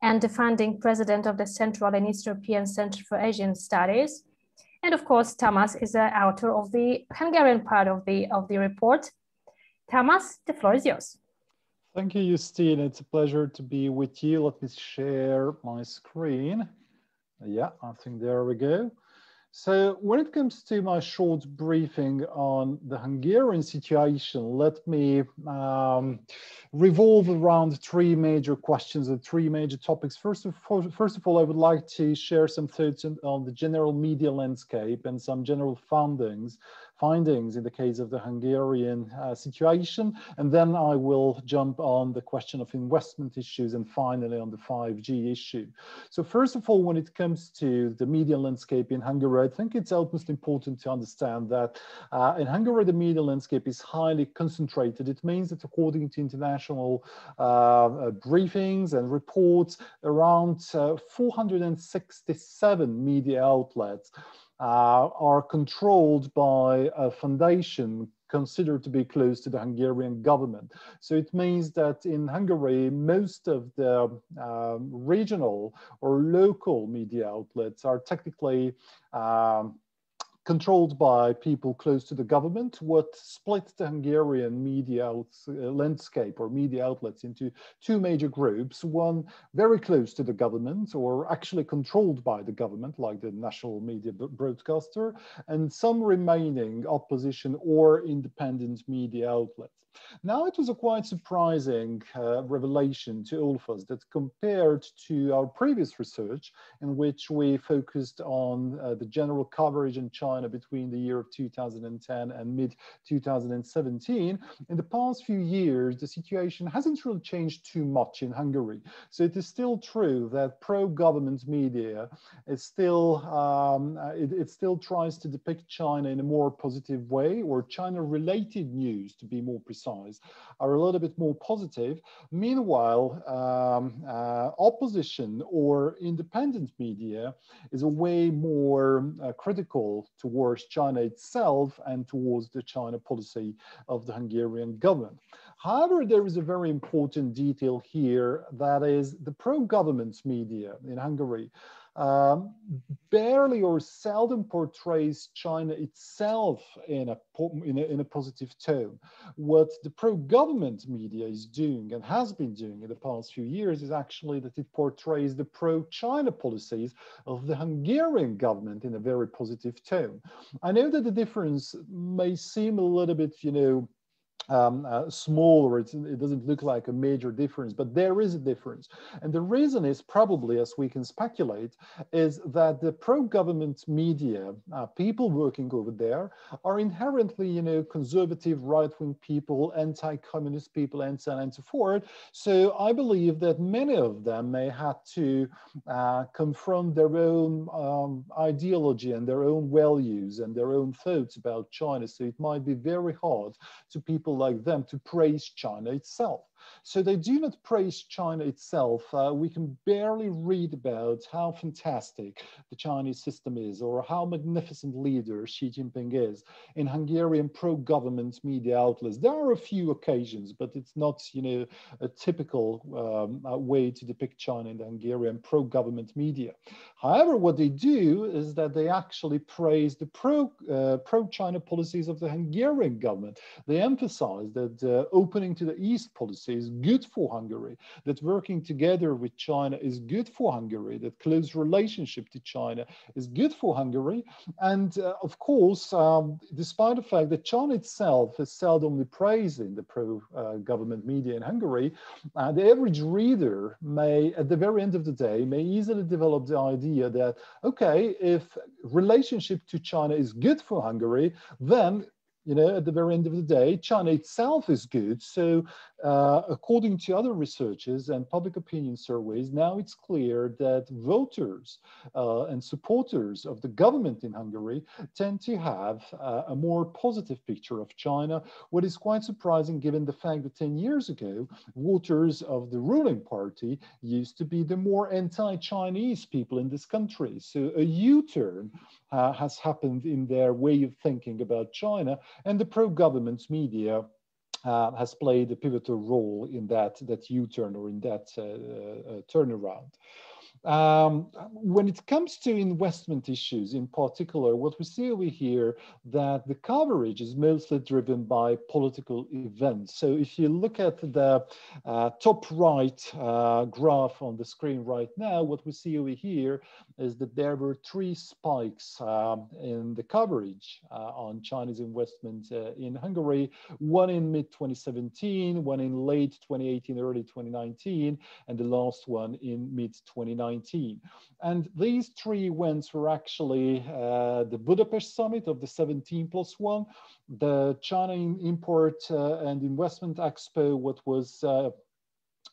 and the founding president of the Central and East European Center for Asian Studies. And of course, Tamás is the author of the Hungarian part of the report. Tamás, the floor is yours. Thank you, Justine. It's a pleasure to be with you. Let me share my screen. Yeah, I think there we go. So when it comes to my short briefing on the Hungarian situation, let me revolve around three major questions and three major topics. First of all, I would like to share some thoughts on the general media landscape and some general findings in the case of the Hungarian situation. And then I will jump on the question of investment issues and finally on the 5G issue. So first of all, when it comes to the media landscape in Hungary, I think it's utmost important to understand that in Hungary, the media landscape is highly concentrated. It means that according to international briefings and reports, around 467 media outlets are controlled by a foundation considered to be close to the Hungarian government. So it means that in Hungary, most of the regional or local media outlets are technically controlled by people close to the government, what splits the Hungarian media landscape or media outlets into two major groups, one very close to the government or actually controlled by the government, like the national media broadcaster, and some remaining opposition or independent media outlets. Now, it was a quite surprising revelation to all of us that compared to our previous research, in which we focused on the general coverage in China between the year of 2010 and mid-2017, in the past few years, the situation hasn't really changed too much in Hungary. So it is still true that pro-government media is still, it still tries to depict China in a more positive way, or China-related news, to be more precise, are a little bit more positive. Meanwhile, opposition or independent media is a way more critical towards China itself and towards the China policy of the Hungarian government. However, there is a very important detail here, that is the pro-government media in Hungary barely or seldom portrays China itself in a positive tone. What the pro-government media is doing and has been doing in the past few years is actually that it portrays the pro-China policies of the Hungarian government in a very positive tone. I know that the difference may seem a little bit, small, or it doesn't look like a major difference, but there is a difference. And the reason is probably, as we can speculate, is that the pro-government media, people working over there, are inherently, conservative, right-wing people, anti-communist people, and so on and so forth. So I believe that many of them may have to confront their own ideology and their own values and their own thoughts about China. So it might be very hard to people like them to praise China itself. So they do not praise China itself. We can barely read about how fantastic the Chinese system is or how magnificent leader Xi Jinping is in Hungarian pro-government media outlets. There are a few occasions, but it's not, you know, a typical way to depict China in the Hungarian pro-government media. However, what they do is that they actually praise the pro-China policies of the Hungarian government. They emphasize that opening to the East policy is good for Hungary, that working together with China is good for Hungary, that close relationship to China is good for Hungary. And of course, despite the fact that China itself is seldomly praised in the pro-government media in Hungary, the average reader may, at the very end of the day, may easily develop the idea that, okay, if relationship to China is good for Hungary, then, you know, at the very end of the day, China itself is good. So according to other researchers and public opinion surveys, now it's clear that voters and supporters of the government in Hungary tend to have a more positive picture of China, what is quite surprising given the fact that 10 years ago, voters of the ruling party used to be the more anti-Chinese people in this country. So a U-turn has happened in their way of thinking about China, and the pro-government media has played a pivotal role in that U-turn or in that turnaround. When it comes to investment issues in particular, what we see over here, that the coverage is mostly driven by political events. So if you look at the top right graph on the screen right now, what we see over here is that there were 3 spikes in the coverage on Chinese investment in Hungary, one in mid-2017, one in late 2018, early 2019, and the last one in mid-2019. And these 3 events were actually the Budapest summit of the 17+1, the China Import and Investment Expo, what was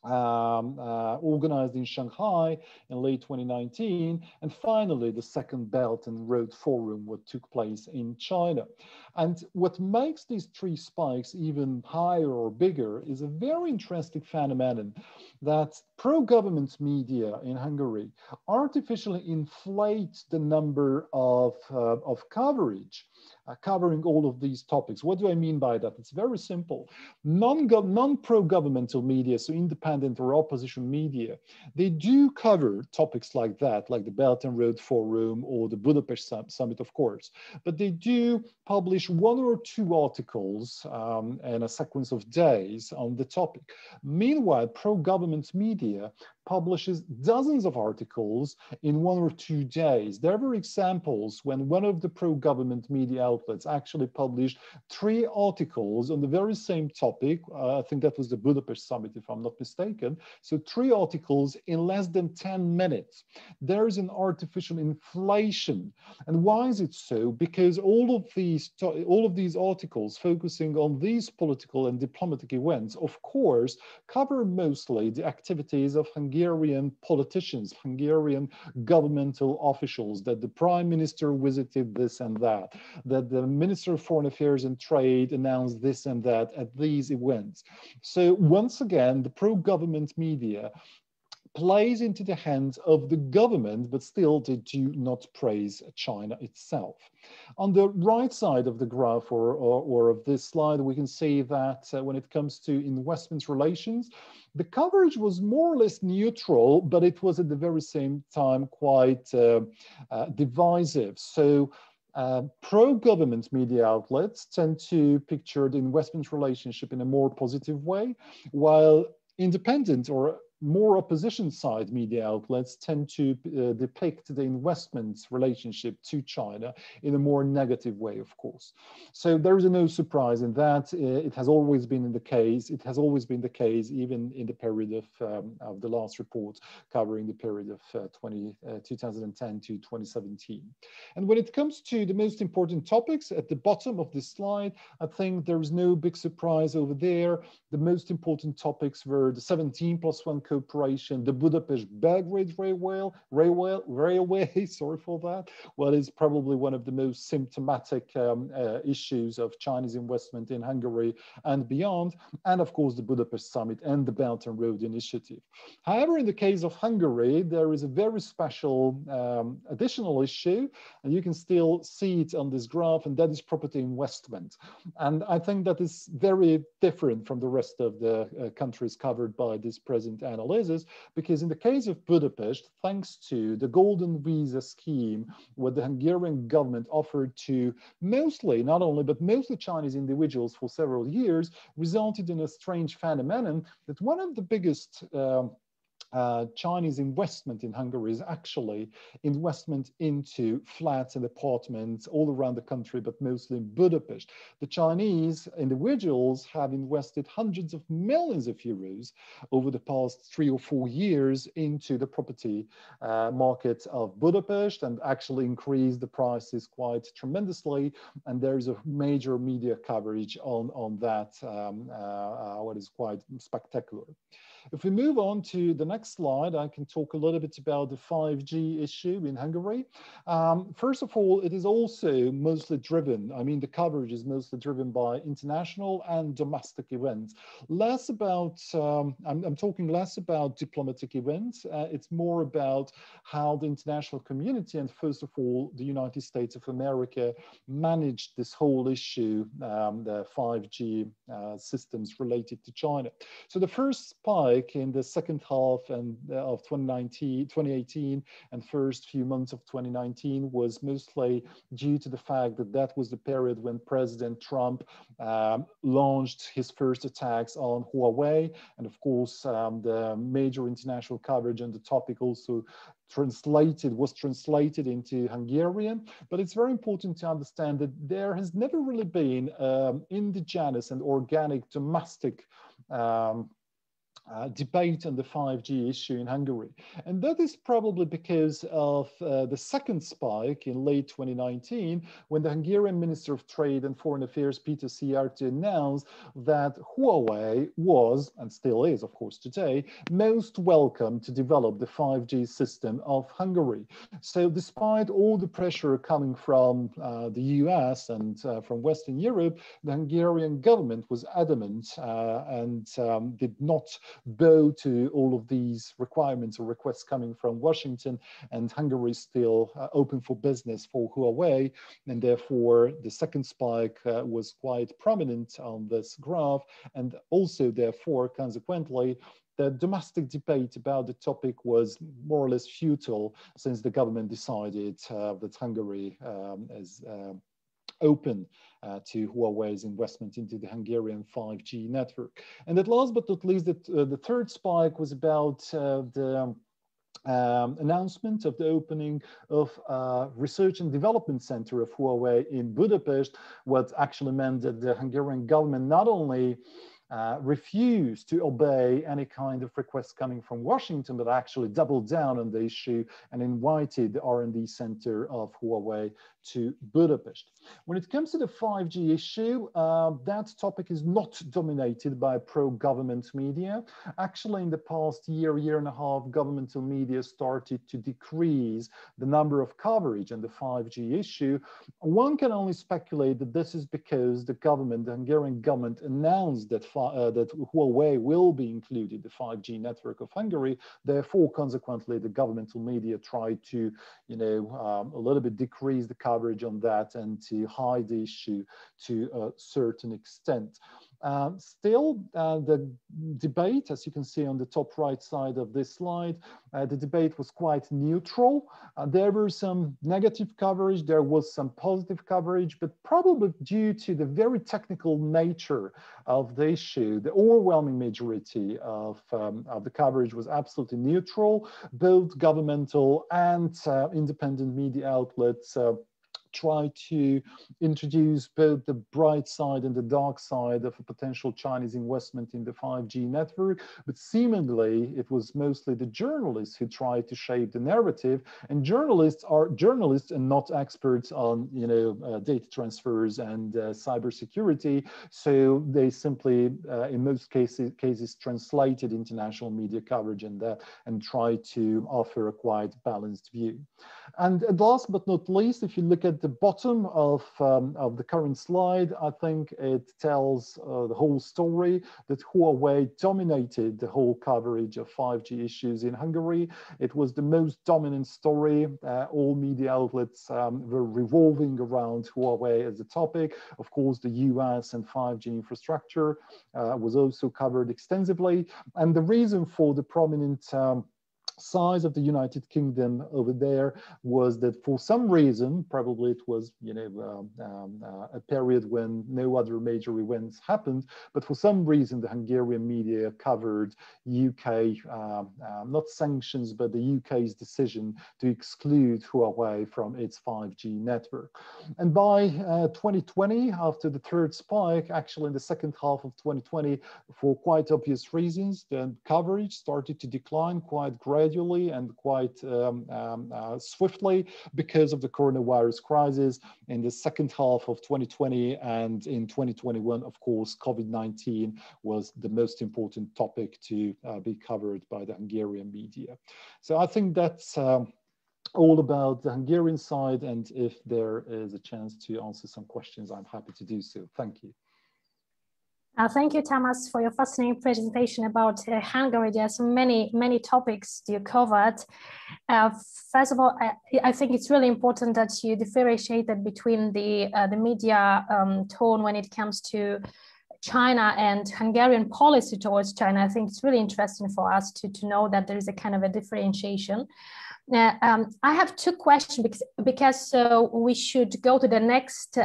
organized in Shanghai in late 2019, and finally the second Belt and Road Forum, what took place in China. And what makes these 3 spikes even higher or bigger is a very interesting phenomenon that pro-government media in Hungary artificially inflate the number of coverage covering all of these topics. What do I mean by that? It's very simple. Non-pro-governmental media, so independent or opposition media, they do cover topics like that, like the Belt and Road Forum or the Budapest Summit, of course. But they do publish 1 or 2 articles in a sequence of days on the topic. Meanwhile, pro-government media publishes dozens of articles in 1 or 2 days. There were examples when one of the pro-government media outlets actually published 3 articles on the very same topic. I think that was the Budapest Summit, if I'm not mistaken. So 3 articles in less than 10 minutes. There is an artificial inflation. And why is it so? Because all of these articles focusing on these political and diplomatic events, of course, cover mostly the activities of Hungarian politicians, Hungarian governmental officials, that the prime minister visited this and that the Minister of Foreign Affairs and Trade announced this and that at these events. So once again, the pro-government media plays into the hands of the government, but still they do not praise China itself. On the right side of the graph or of this slide, we can see that when it comes to investment relations, the coverage was more or less neutral, but it was at the very same time quite divisive. So pro-government media outlets tend to picture the investment relationship in a more positive way, while independent or more opposition side media outlets tend to depict the investment relationship to China in a more negative way, of course. So there is no surprise in that. It has always been the case. It has always been the case, even in the period of the last report covering the period of 2010 to 2017. And when it comes to the most important topics at the bottom of this slide, I think there is no big surprise over there. The most important topics were the 17+1 cooperation, the Budapest-Belgrade railway, sorry for that, what is probably one of the most symptomatic issues of Chinese investment in Hungary and beyond, and of course the Budapest Summit and the Belt and Road Initiative. However, in the case of Hungary, there is a very special additional issue, and you can still see it on this graph, and that is property investment. And I think that is very different from the rest of the countries covered by this present analysis, because in the case of Budapest, thanks to the golden visa scheme, what the Hungarian government offered to mostly, not only, but mostly Chinese individuals for several years, resulted in a strange phenomenon that one of the biggest Chinese investment in Hungary is actually investment into flats and apartments all around the country, but mostly in Budapest. The Chinese individuals have invested hundreds of millions of euros over the past 3 or 4 years into the property market of Budapest, and actually increased the prices quite tremendously. And there is a major media coverage on that, what is quite spectacular. If we move on to the next slide, I can talk a little bit about the 5G issue in Hungary. First of all, it is also mostly driven, I mean, the coverage is mostly driven by international and domestic events. Less about, I'm talking less about diplomatic events. It's more about how the international community and first of all, the United States of America managed this whole issue, the 5G systems related to China. So the first spike in the second half of 2018 and first few months of 2019 was mostly due to the fact that that was the period when President Trump launched his first attacks on Huawei. And of course, the major international coverage on the topic also was translated into Hungarian. But it's very important to understand that there has never really been indigenous and organic domestic debate on the 5G issue in Hungary. And that is probably because of the second spike in late 2019, when the Hungarian Minister of Trade and Foreign Affairs, Peter Szijjártó, announced that Huawei was, and still is, of course, today, most welcome to develop the 5G system of Hungary. So despite all the pressure coming from the US and from Western Europe, the Hungarian government was adamant and did not bow to all of these requirements or requests coming from Washington, and Hungary is still open for business for Huawei, and therefore the second spike was quite prominent on this graph, and also therefore consequently the domestic debate about the topic was more or less futile, since the government decided that Hungary is open to Huawei's investment into the Hungarian 5G network. And at last but not least, the third spike was about the announcement of the opening of research and development center of Huawei in Budapest, what actually meant that the Hungarian government not only refused to obey any kind of requests coming from Washington, but actually doubled down on the issue and invited the R&D center of Huawei to Budapest. When it comes to the 5G issue, that topic is not dominated by pro-government media. Actually, in the past year and a half, governmental media started to decrease the number of coverage on the 5G issue. One can only speculate that this is because the government, the Hungarian government, announced that that Huawei will be included in the 5G network of Hungary. Therefore, consequently, the governmental media tried to, a little bit decrease the coverage on that and to hide the issue to a certain extent. Still, the debate, as you can see on the top right side of this slide, the debate was quite neutral. There were some negative coverage, there was some positive coverage, but probably due to the very technical nature of the issue, the overwhelming majority of the coverage was absolutely neutral. Both governmental and independent media outlets try to introduce both the bright side and the dark side of a potential Chinese investment in the 5G network, but seemingly it was mostly the journalists who tried to shape the narrative, and journalists are journalists and not experts on data transfers and cybersecurity, so they simply in most cases translated international media coverage and tried to offer a quite balanced view. And last but not least, if you look at the bottom of the current slide, I think it tells the whole story that Huawei dominated the whole coverage of 5G issues in Hungary. It was the most dominant story. All media outlets were revolving around Huawei as a topic. Of course, the US and 5G infrastructure was also covered extensively. And the reason for the prominent size of the United Kingdom over there was that for some reason, probably it was a period when no other major events happened, but for some reason the Hungarian media covered UK, not sanctions, but the UK's decision to exclude Huawei from its 5G network. And by 2020, after the third spike, actually in the second half of 2020, for quite obvious reasons, the coverage started to decline quite gradually and quite swiftly because of the coronavirus crisis in the second half of 2020, and in 2021, of course, COVID-19 was the most important topic to be covered by the Hungarian media. So I think that's all about the Hungarian side, and if there is a chance to answer some questions, I'm happy to do so. Thank you. Thank you, Thomas, for your fascinating presentation about Hungary. There are so many topics you covered. First of all, I think it's really important that you differentiated between the media tone when it comes to China and Hungarian policy towards China. I think it's really interesting for us to know that there is a kind of a differentiation. I have two questions because we should go to the next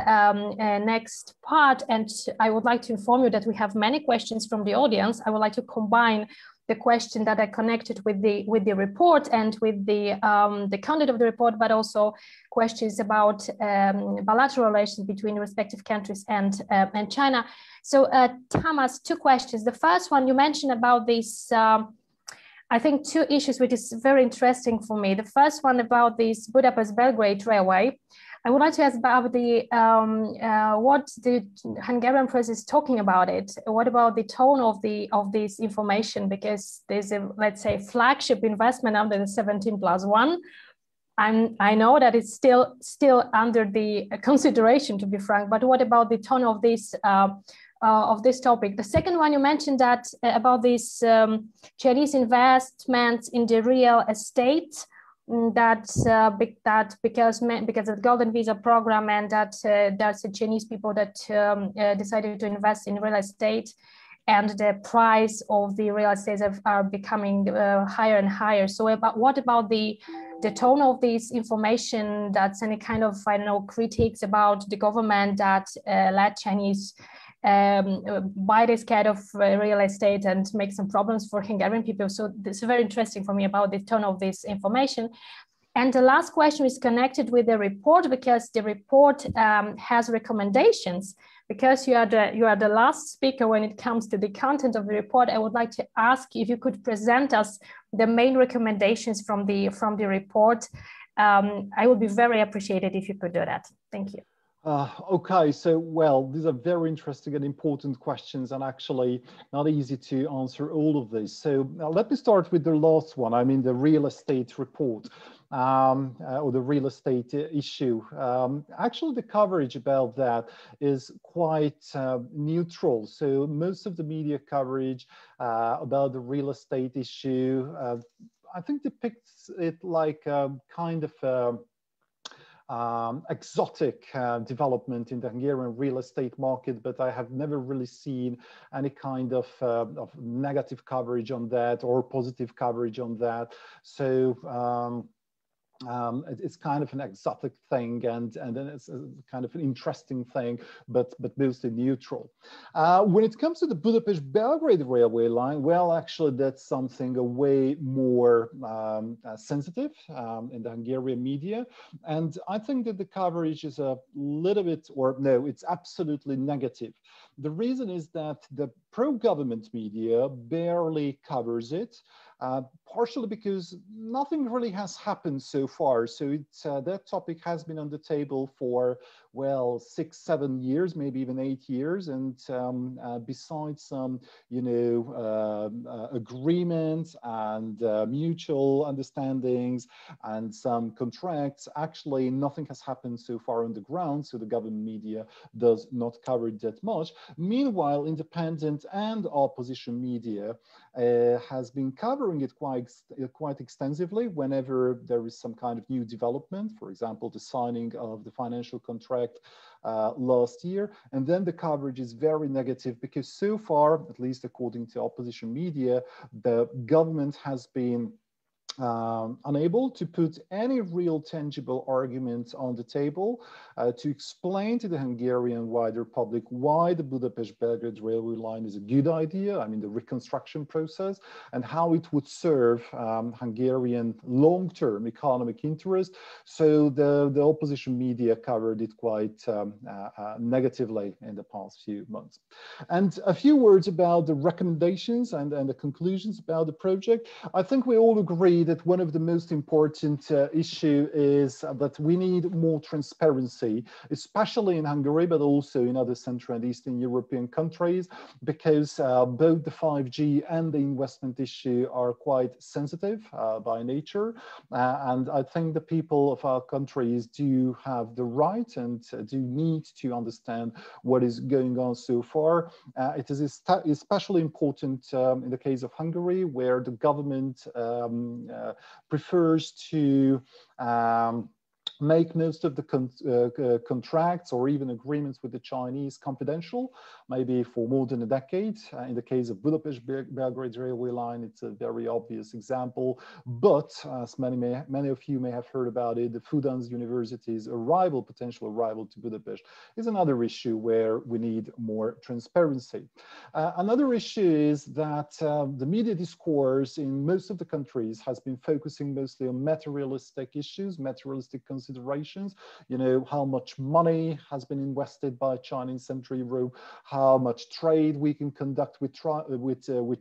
part, and I would like to inform you that we have many questions from the audience. I would like to combine the question that are connected with the report and with the content of the report, but also questions about bilateral relations between respective countries and China. So, Thomas, two questions. The first one, you mentioned about this. I think two issues which is very interesting for me. The first one about this Budapest-Belgrade railway. I would like to ask about the what the Hungarian press is talking about it. What about the tone of this information? Because there's a, let's say, flagship investment under the 17+1. I know that it's still under the consideration, to be frank. But what about the tone of this topic? The second one, you mentioned that about these Chinese investments in the real estate, that because of the Golden Visa program, and that there's the Chinese people that decided to invest in real estate, and the price of the real estate are becoming higher and higher. So what about the tone of this information? That's any kind of, I don't know, critiques about the government that let Chinese buy this kind of real estate and make some problems for Hungarian people. So this is very interesting for me about the tone of this information. And the last question is connected with the report, because the report has recommendations. Because you are the last speaker when it comes to the content of the report, I would like to ask if you could present us the main recommendations from the report. I would be very appreciated if you could do that. Thank you. Okay, so, well, these are very interesting and important questions, and actually not easy to answer all of these. So let me start with the last one. I mean, the real estate report, or the real estate issue. Actually, the coverage about that is quite neutral. So most of the media coverage about the real estate issue, I think depicts it like kind of exotic development in the Hungarian real estate market, but I have never really seen any kind of negative coverage on that or positive coverage on that. So it's kind of an exotic thing, and then it's a kind of an interesting thing, but mostly neutral. When it comes to the Budapest-Belgrade railway line, well, actually, that's something way more sensitive in the Hungarian media, and I think that the coverage is a little bit, or no, it's absolutely negative. The reason is that the pro-government media barely covers it. Partially because nothing really has happened so far. So that topic has been on the table for, well, 6, 7 years, maybe even 8 years. And besides some, agreements and mutual understandings and some contracts, actually nothing has happened so far on the ground. So the government media does not cover it that much. Meanwhile, independent and opposition media has been covering it quite extensively whenever there is some kind of new development, for example, the signing of the financial contract last year. And then the coverage is very negative because so far, at least according to opposition media, the government has been unable to put any real tangible arguments on the table to explain to the Hungarian wider public why the Budapest-Belgrade railway line is a good idea, I mean the reconstruction process, and how it would serve Hungarian long-term economic interest. So the opposition media covered it quite negatively in the past few months. And a few words about the recommendations and the conclusions about the project. I think we all agree that one of the most important issue is that we need more transparency, especially in Hungary, but also in other Central and Eastern European countries, because both the 5G and the investment issue are quite sensitive by nature. And I think the people of our countries do have the right and do need to understand what is going on so far. It is especially important in the case of Hungary, where the government prefers to make most of the contracts or even agreements with the Chinese confidential, maybe for more than a decade. In the case of Budapest-Belgrade railway line, it's a very obvious example. But as many of you may have heard about it, the Fudan's University's potential arrival to Budapest is another issue where we need more transparency. Another issue is that the media discourse in most of the countries has been focusing mostly on materialistic issues, materialistic considerations, how much money has been invested by China in Central Europe, how much trade we can conduct with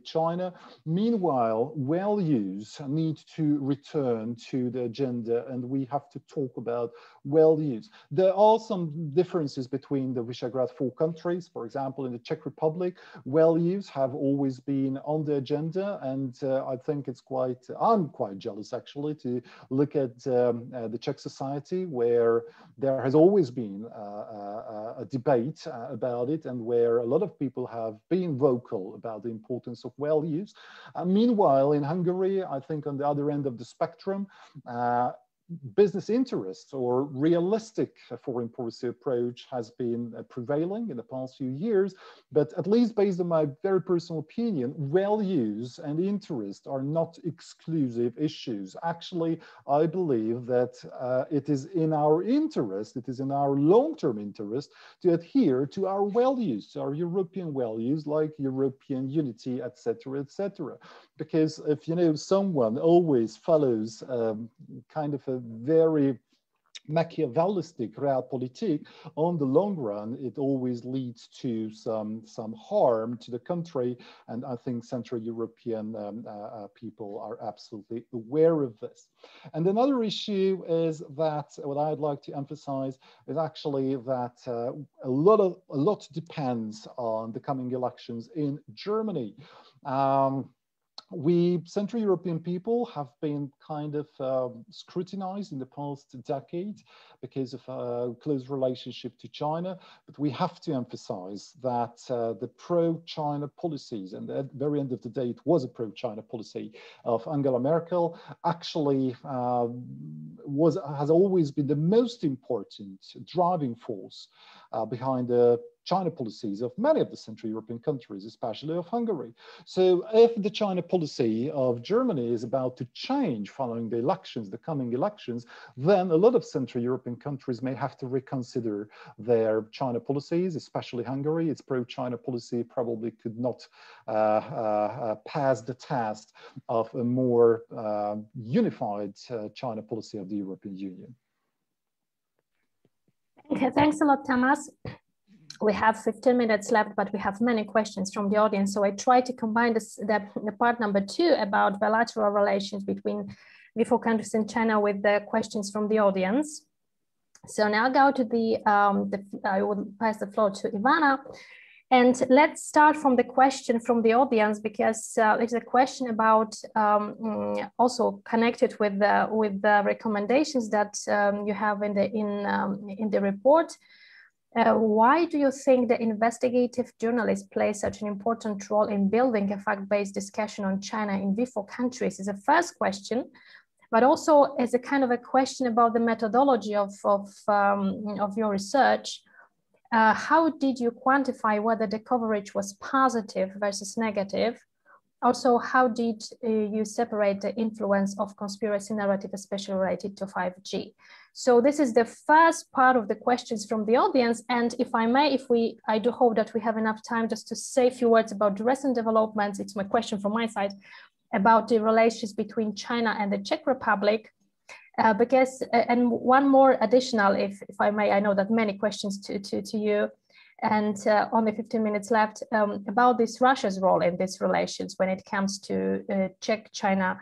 China. Meanwhile, values need to return to the agenda, and we have to talk about values. There are some differences between the Visegrad 4 countries. For example, in the Czech Republic, values have always been on the agenda, and I think I'm quite jealous actually to look at the Czech society, where there has always been a debate about it, and where a lot of people have been vocal about the importance of values. Meanwhile, in Hungary, I think on the other end of the spectrum, business interests or realistic foreign policy approach has been prevailing in the past few years, but at least based on my very personal opinion, values and interest are not exclusive issues. Actually, I believe that it is in our interest, it is in our long-term interest to adhere to our values, our European values like European unity, etc., etc. Because if someone always follows kind of a very Machiavellistic realpolitik, on the long run, it always leads to some harm to the country. And I think Central European people are absolutely aware of this. And another issue is that what I'd like to emphasize is actually that a lot depends on the coming elections in Germany. We Central European people have been kind of scrutinized in the past decade because of a close relationship to China, but we have to emphasize that the pro-China policies, and at the very end of the day, it was a pro-China policy of Angela Merkel, actually has always been the most important driving force behind the China policies of many of the Central European countries, especially of Hungary. So if the China policy of Germany is about to change following the elections, the coming elections, then a lot of Central European countries may have to reconsider their China policies, especially Hungary. Its pro-China policy probably could not pass the test of a more unified China policy of the European Union. Okay, thanks a lot, Tamas. We have 15 minutes left, but we have many questions from the audience. So I try to combine the part number 2 about bilateral relations between the 4 countries in China with the questions from the audience. So now go to I will pass the floor to Ivana. And let's start from the question from the audience, because it's a question about also connected with the recommendations that you have in the report. Why do you think the investigative journalists play such an important role in building a fact-based discussion on China in the 4 countries? Is the first question, but also as a kind of a question about the methodology of your research. How did you quantify whether the coverage was positive versus negative? Also, how did you separate the influence of conspiracy narrative, especially related to 5G? So this is the first part of the questions from the audience. And if I may, I do hope that we have enough time just to say a few words about the recent developments. It's my question from my side about the relations between China and the Czech Republic. Because, and one more additional, if I may, I know that many questions to you, and only 15 minutes left, about this Russia's role in these relations when it comes to Czech-China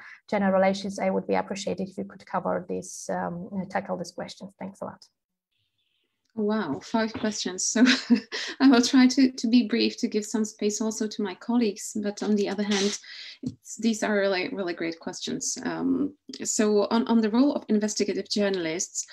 relations. I would be appreciated if you could cover this, tackle this question. Thanks a lot. Wow, 5 questions. So I will try to be brief, to give some space also to my colleagues. But on the other hand, these are really great questions. So on the role of investigative journalists,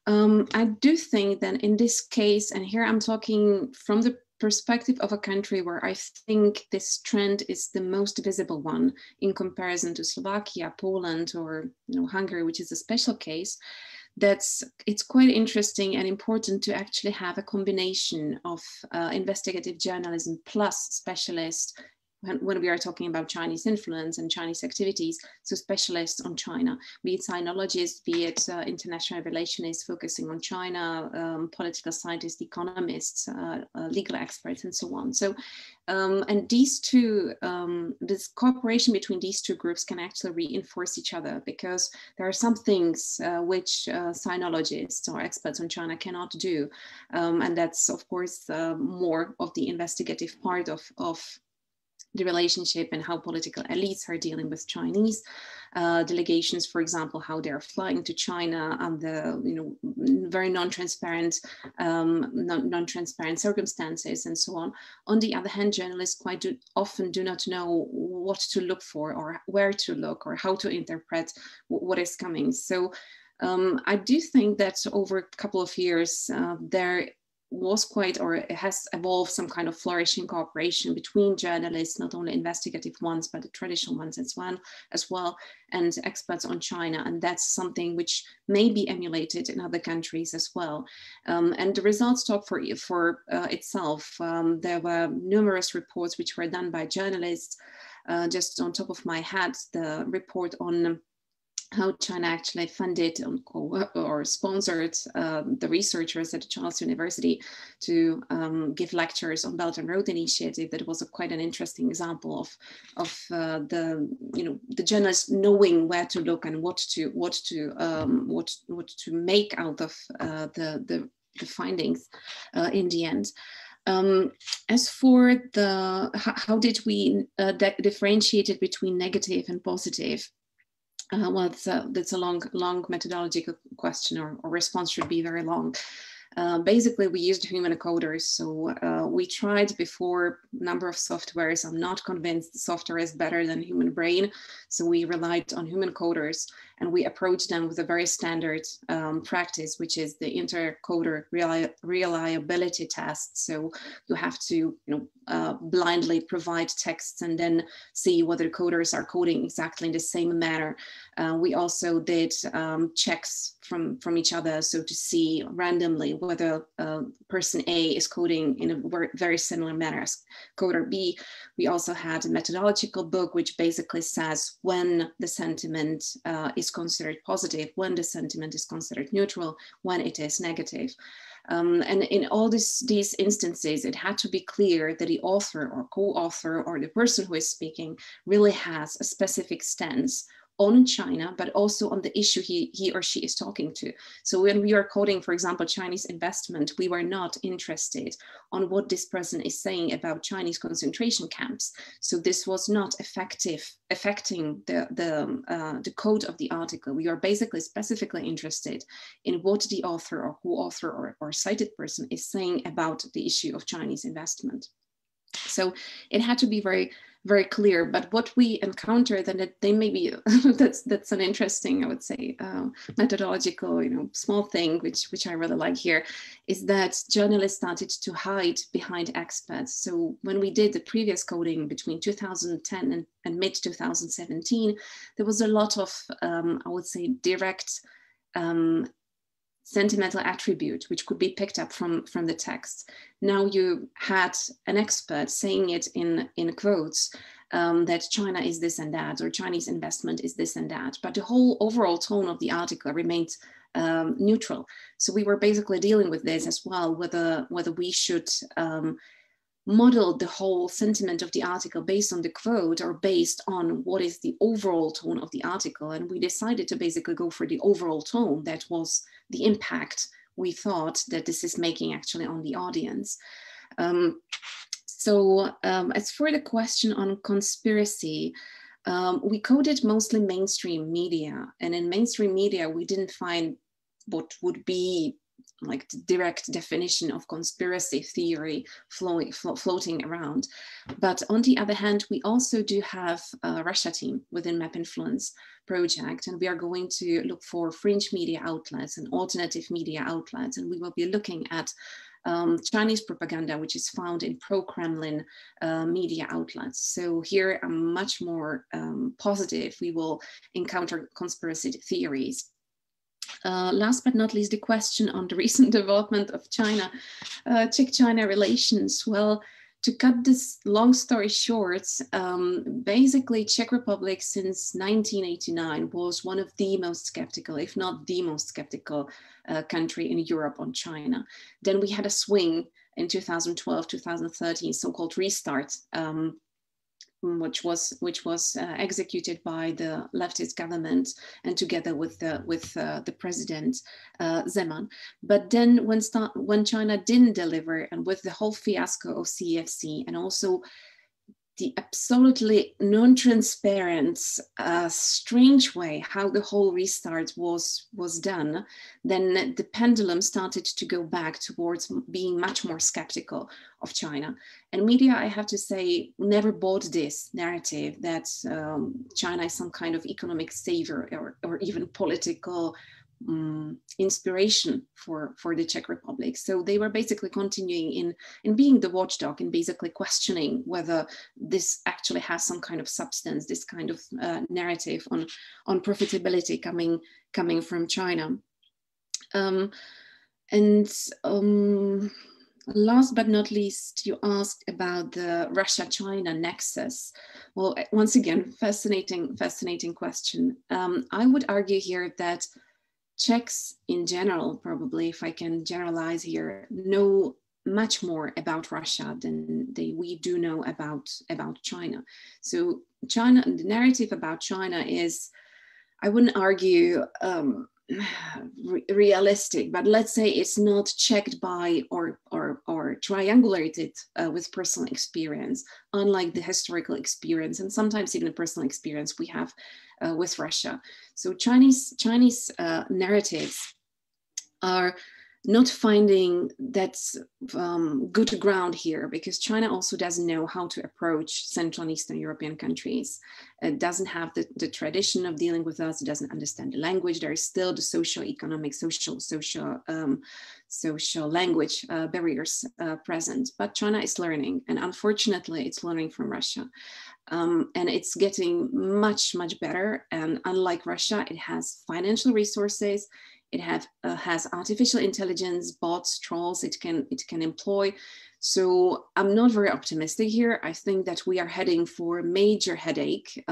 I do think that in this case, and here I'm talking from the perspective of a country where I think this trend is the most visible one in comparison to Slovakia, Poland, or Hungary, which is a special case. It's quite interesting and important to actually have a combination of investigative journalism plus specialists when we are talking about Chinese influence and Chinese activities, so specialists on China, be it sinologists, be it international relationists focusing on China, political scientists, economists, legal experts, and so on. So, and these two, this cooperation between these 2 groups can actually reinforce each other, because there are some things which sinologists or experts on China cannot do. And that's, of course, more of the investigative part of the relationship and how political elites are dealing with Chinese delegations, for example, how they're flying to China under very non-transparent circumstances and so on. On the other hand, journalists quite often do not know what to look for or where to look or how to interpret what is coming. So I do think that over a couple of years there was quite, or it has evolved, some kind of flourishing cooperation between journalists, not only investigative ones, but the traditional ones as well, and experts on China. And that's something which may be emulated in other countries as well. And the results talk for itself. There were numerous reports which were done by journalists. Just on top of my head, the report on how China actually funded or sponsored the researchers at Charles University to give lectures on Belt and Road Initiative. That was quite an interesting example of the journalists knowing where to look and what to make out of the findings in the end. As for how did we differentiate it between negative and positive? Well, that's a long methodological question, or response should be very long. Basically, we used human coders. So we tried before a number of softwares. I'm not convinced the software is better than human brain. So we relied on human coders. And we approach them with a very standard practice, which is the intercoder reliability test. So you have to blindly provide texts and then see whether coders are coding exactly in the same manner. We also did checks from each other, so to see randomly whether person A is coding in a very similar manner as coder B. We also had a methodological book which basically says when the sentiment is considered positive, when the sentiment is considered neutral, when it is negative. And in all these instances, it had to be clear that the author or co-author or the person who is speaking really has a specific stance on China, but also on the issue he or she is talking to. So when we are coding, for example, Chinese investment, we were not interested on what this person is saying about Chinese concentration camps. So this was not affecting the code of the article. We are basically specifically interested in what the author or co-author or cited person is saying about the issue of Chinese investment. So it had to be very, very clear. But what we encountered, and that they maybe that's an interesting, I would say, methodological, small thing, which I really like here, is that journalists started to hide behind experts. So when we did the previous coding between 2010 and mid 2017, there was a lot of, I would say, direct sentimental attribute, which could be picked up from the text. Now you had an expert saying it in quotes, that China is this and that, or Chinese investment is this and that, but the whole overall tone of the article remained neutral. So we were basically dealing with this as well, whether we should model the whole sentiment of the article based on the quote or based on what is the overall tone of the article. And we decided to basically go for the overall tone. That was the impact we thought that this is making actually on the audience. As for the question on conspiracy, we coded mostly mainstream media, and in mainstream media, we didn't find what would be like the direct definition of conspiracy theory floating around. But on the other hand, we also do have a Russia team within MapInfluence project, and we are going to look for fringe media outlets and alternative media outlets, and we will be looking at Chinese propaganda, which is found in pro-Kremlin media outlets. So here I'm much more positive. We will encounter conspiracy theories. Last but not least, the question on the recent development of China, Czech-China relations. Well, to cut this long story short, basically Czech Republic since 1989 was one of the most skeptical, if not the most skeptical country in Europe on China. Then we had a swing in 2012, 2013, so-called restart, which was executed by the leftist government and together with the president Zeman. But then when China didn't deliver, and with the whole fiasco of CEFC and also the absolutely non-transparent, strange way how the whole restart was done, then the pendulum started to go back towards being much more skeptical of China. And media, I have to say, never bought this narrative that China is some kind of economic savior or even political inspiration for the Czech Republic. So they were basically continuing in being the watchdog and basically questioning whether this actually has some kind of substance, this kind of narrative on profitability coming from China. Last but not least, you asked about the Russia-China nexus. Well, once again, fascinating question. I would argue here that Czechs in general, probably, if I can generalize here, know much more about Russia than we do know about China. So China, the narrative about China is, I wouldn't argue realistic, but let's say it's not checked by or triangulated with personal experience, unlike the historical experience and sometimes even the personal experience we have with Russia. So Chinese narratives are not finding that good ground here, because China also doesn't know how to approach Central and Eastern European countries. It doesn't have the tradition of dealing with us. It doesn't understand the language. There is still the socio-economic, social language barriers present. But China is learning, and unfortunately, it's learning from Russia. And it's getting much, much better. And unlike Russia, it has financial resources. It has artificial intelligence, bots, trolls. It can employ. So I'm not very optimistic here. I think that we are heading for a major headache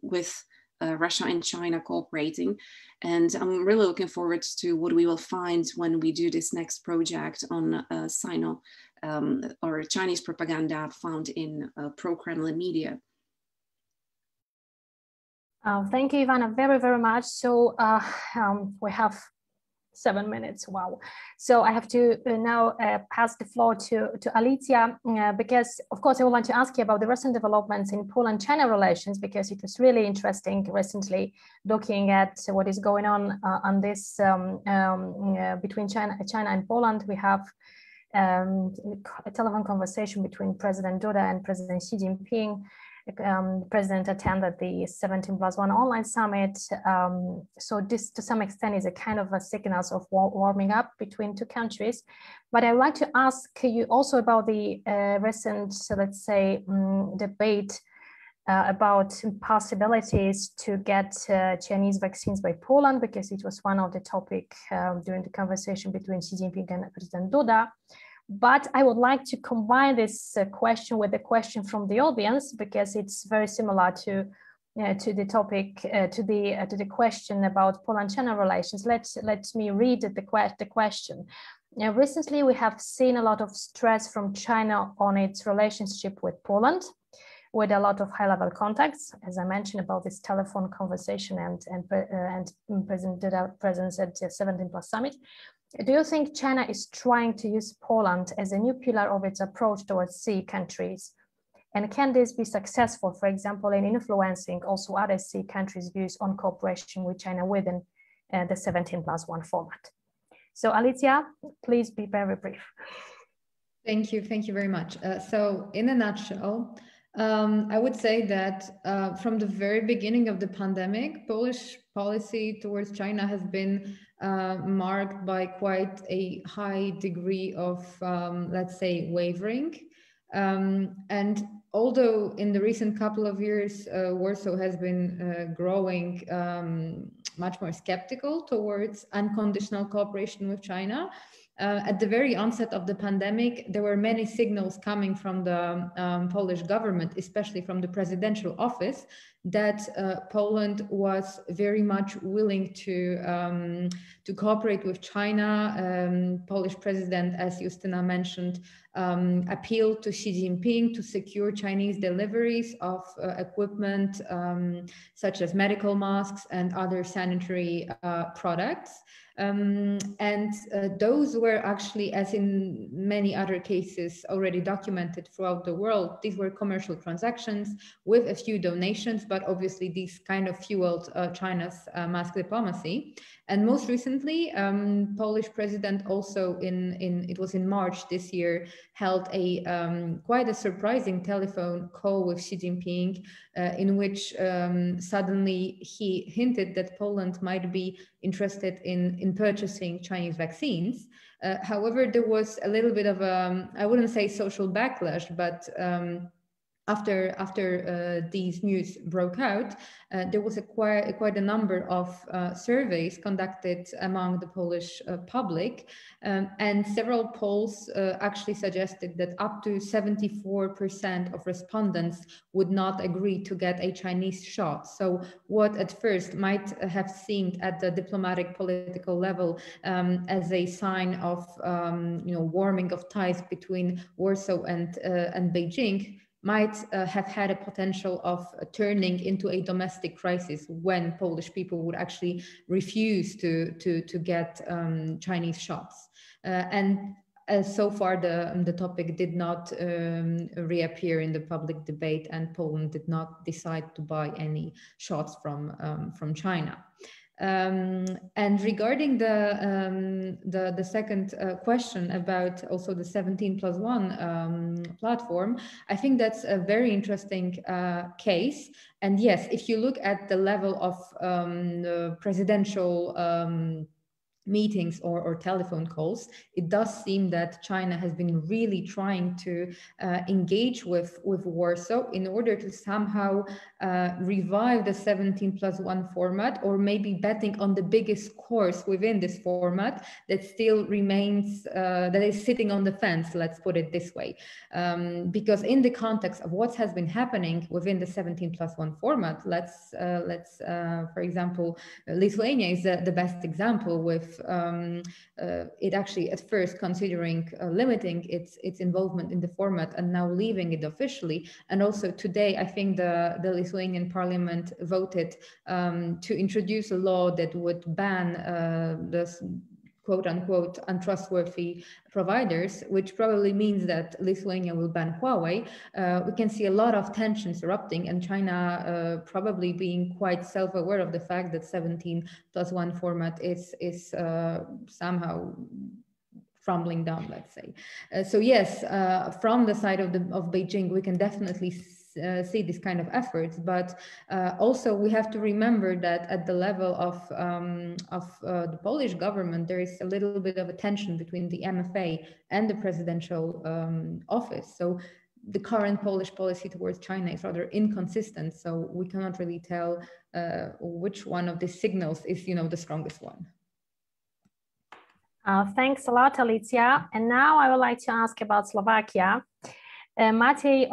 with Russia and China cooperating. And I'm really looking forward to what we will find when we do this next project on Sino or Chinese propaganda found in pro-Kremlin media. Thank you, Ivana, very, very much. So we have 7 minutes. Wow. So I have to now pass the floor to Alicja, because of course I want to ask you about the recent developments in Poland-China relations, because it was really interesting recently looking at what is going on this between China and Poland. We have a telephone conversation between President Duda and President Xi Jinping. The president attended the 17+1 online summit. So this to some extent is a kind of a signals of warming up between two countries. But I'd like to ask you also about the recent, let's say, debate about possibilities to get Chinese vaccines by Poland, because it was one of the topic during the conversation between Xi Jinping and President Duda. But I would like to combine this question with a question from the audience, because it's very similar to the topic, to the question about Poland-China relations. Let me read the question. Recently, we have seen a lot of stress from China on its relationship with Poland, with a lot of high-level contacts, as I mentioned about this telephone conversation and President Duda's presence at the 17+ summit. Do you think China is trying to use Poland as a new pillar of its approach towards CEE countries? And can this be successful, for example, in influencing also other CEE countries' views on cooperation with China within the 17+1 format? So Alicja, please be very brief. Thank you very much. So in a nutshell, I would say that from the very beginning of the pandemic, Polish policy towards China has been marked by quite a high degree of, let's say, wavering. And although in the recent couple of years, Warsaw has been growing much more skeptical towards unconditional cooperation with China, at the very onset of the pandemic, there were many signals coming from the Polish government, especially from the presidential office, that Poland was very much willing to cooperate with China. Polish president, as Justyna mentioned, appealed to Xi Jinping to secure Chinese deliveries of equipment such as medical masks and other sanitary products. And those were actually, as in many other cases already documented throughout the world, these were commercial transactions with a few donations, but obviously these kind of fueled China's mask diplomacy. And most recently, Polish president also it was in March this year, held a quite a surprising telephone call with Xi Jinping, in which suddenly he hinted that Poland might be interested in purchasing Chinese vaccines. However, there was a little bit of a, I wouldn't say social backlash, but after these news broke out, there was quite a number of surveys conducted among the Polish public, and several polls actually suggested that up to 74% of respondents would not agree to get a Chinese shot. So what at first might have seemed at the diplomatic political level as a sign of warming of ties between Warsaw and Beijing might have had a potential of turning into a domestic crisis when Polish people would actually refuse to get Chinese shots. And so far, the topic did not reappear in the public debate, and Poland did not decide to buy any shots from China. And regarding the second question about also the 17+1 platform, I think that's a very interesting case. And yes, if you look at the level of the presidential meetings or telephone calls, it does seem that China has been really trying to engage with Warsaw in order to somehow revive the 17+1 format, or maybe betting on the biggest course within this format that still remains, that is sitting on the fence, let's put it this way. Because in the context of what has been happening within the 17+1 format, let's for example, Lithuania is the best example with it actually at first considering limiting its involvement in the format and now leaving it officially. And also today, I think the Lithuanian parliament voted to introduce a law that would ban this quote-unquote untrustworthy providers, which probably means that Lithuania will ban Huawei. We can see a lot of tensions erupting, and China probably being quite self-aware of the fact that 17+1 format is somehow crumbling down, let's say. So yes, from the side of Beijing, we can definitely see this kind of efforts, but also we have to remember that at the level of the Polish government, there is a little bit of a tension between the MFA and the presidential office. So the current Polish policy towards China is rather inconsistent. So we cannot really tell which one of the signals is, the strongest one. Thanks a lot, Alicia. And now I would like to ask about Slovakia. Matej,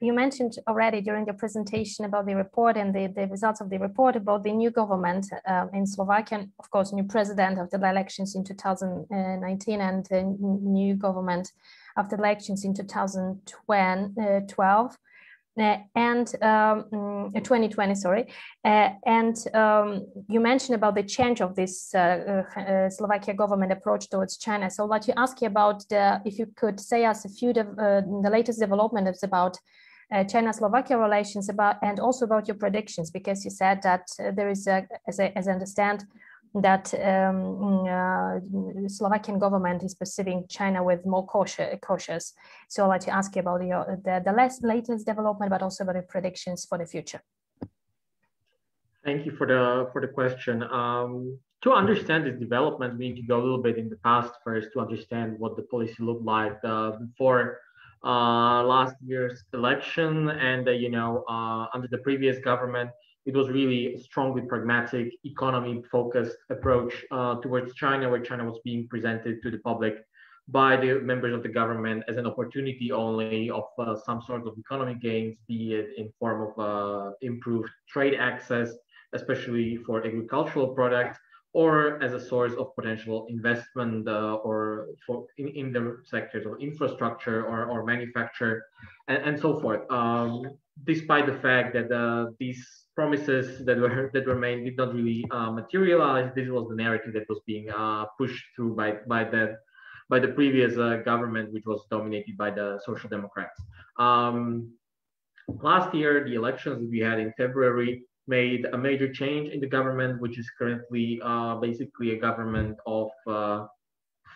you mentioned already during the presentation about the report and the results of the report about the new government in Slovakia, and of course, new president after the elections in 2019 and the new government after elections in 2012. And 2020, sorry. And you mentioned about the change of this Slovakia government approach towards China. So I'd like to ask you about if you could say us a few the latest developments about China-Slovakia relations and also about your predictions, because you said that there is, as I understand, that Slovakian government is perceiving China with more cautious. So I'd like to ask you about the latest development, but also about the predictions for the future. Thank you for the question. To understand this development, we need to go a little bit in the past first to understand what the policy looked like before last year's election, and under the previous government. It was really a strongly pragmatic, economy-focused approach towards China, where China was being presented to the public by the members of the government as an opportunity only of some sort of economic gains, be it in form of improved trade access, especially for agricultural products, or as a source of potential investment or in the sectors of infrastructure or manufacture and so forth. Despite the fact that these promises that were made did not really materialize, this was the narrative that was being pushed through by the previous government, which was dominated by the Social Democrats. Last year, the elections that we had in February made a major change in the government, which is currently basically a government of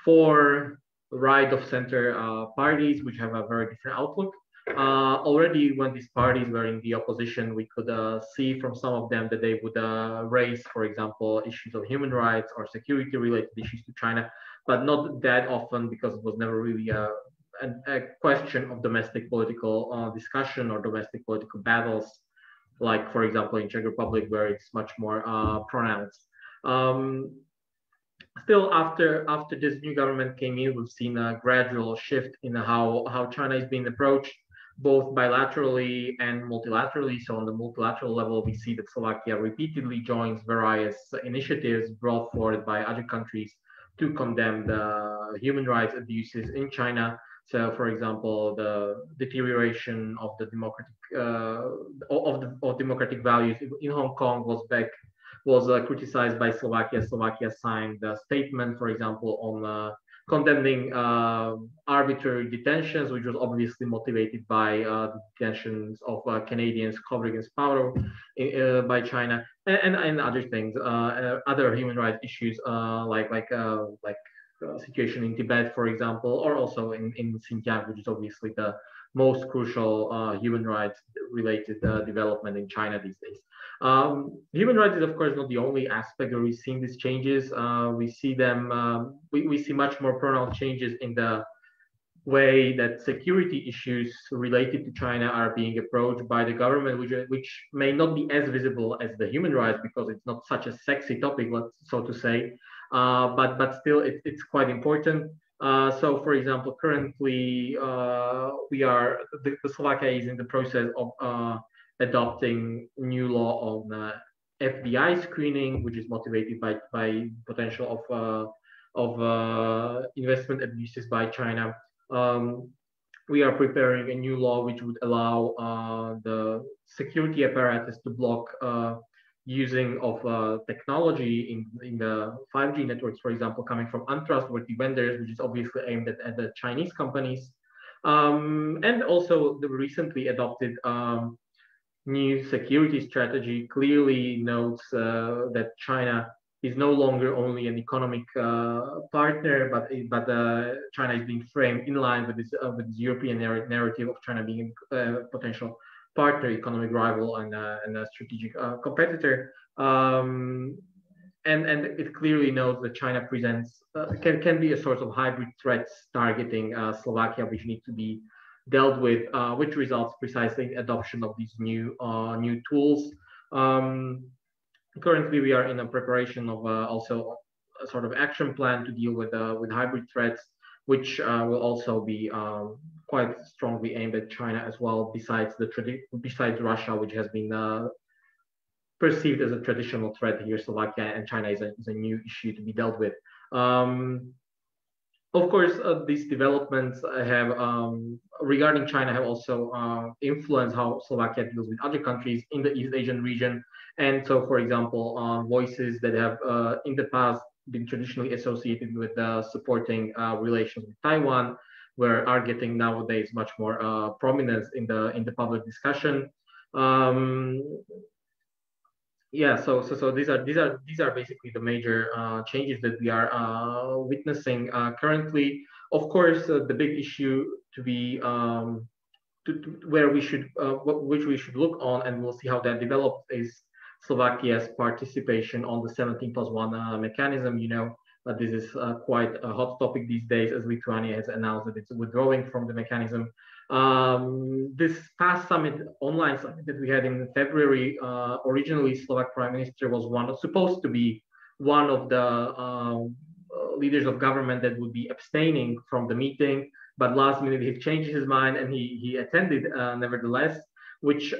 4 right-of-center parties, which have a very different outlook. Already when these parties were in the opposition, we could see from some of them that they would raise, for example, issues of human rights or security-related issues to China, but not that often, because it was never really a question of domestic political discussion or domestic political battles, like, for example, in Czech Republic, where it's much more pronounced. Still, after this new government came in, we've seen a gradual shift in how China is being approached, both bilaterally and multilaterally. So on the multilateral level, we see that Slovakia repeatedly joins various initiatives brought forward by other countries to condemn the human rights abuses in China. So, for example, the deterioration of the democratic values in Hong Kong was criticized by Slovakia. Slovakia signed a statement, for example, on condemning arbitrary detentions, which was obviously motivated by the detentions of Canadians covering against power by China, and other things, other human rights issues like situation in Tibet, for example, or also in Xinjiang, which is obviously the most crucial human rights related development in China these days. Human rights is, of course, not the only aspect where we've seen these changes. We see them, we see much more pronounced changes in the way that security issues related to China are being approached by the government, which may not be as visible as the human rights because it's not such a sexy topic, so to say, but still it's quite important. So, for example, currently the Slovakia is in the process of adopting new law on FBI screening, which is motivated by potential of investment abuses by China. We are preparing a new law which would allow the security apparatus to block using of technology in the 5G networks, for example, coming from untrustworthy vendors, which is obviously aimed at the Chinese companies. And also the recently adopted new security strategy clearly notes that China is no longer only an economic partner, but China is being framed in line with this European narrative of China being a potential partner, economic rival, and a strategic competitor. And it clearly notes that China presents can be a source of hybrid threats targeting Slovakia, which need to be dealt with, which results precisely in adoption of these new tools. Currently, we are in a preparation of also a sort of action plan to deal with hybrid threats, which will also be quite strongly aimed at China as well. Besides Russia, which has been perceived as a traditional threat here, Slovakia and China is a new issue to be dealt with. Of course, these developments have regarding China have also influenced how Slovakia deals with other countries in the East Asian region. And so, for example, voices that have in the past been traditionally associated with supporting relations with Taiwan are getting nowadays much more prominence in the public discussion. Yeah, so these are basically the major changes that we are witnessing currently. Of course, the big issue to be where we should which we should look on, and we'll see how that develops, is Slovakia's participation on the 17+1 mechanism. You know, this is quite a hot topic these days, as Lithuania has announced that it's withdrawing from the mechanism. This past summit, online summit that we had in February, originally Slovak Prime Minister was supposed to be one of the leaders of government that would be abstaining from the meeting, but last minute he changed his mind and he attended nevertheless, which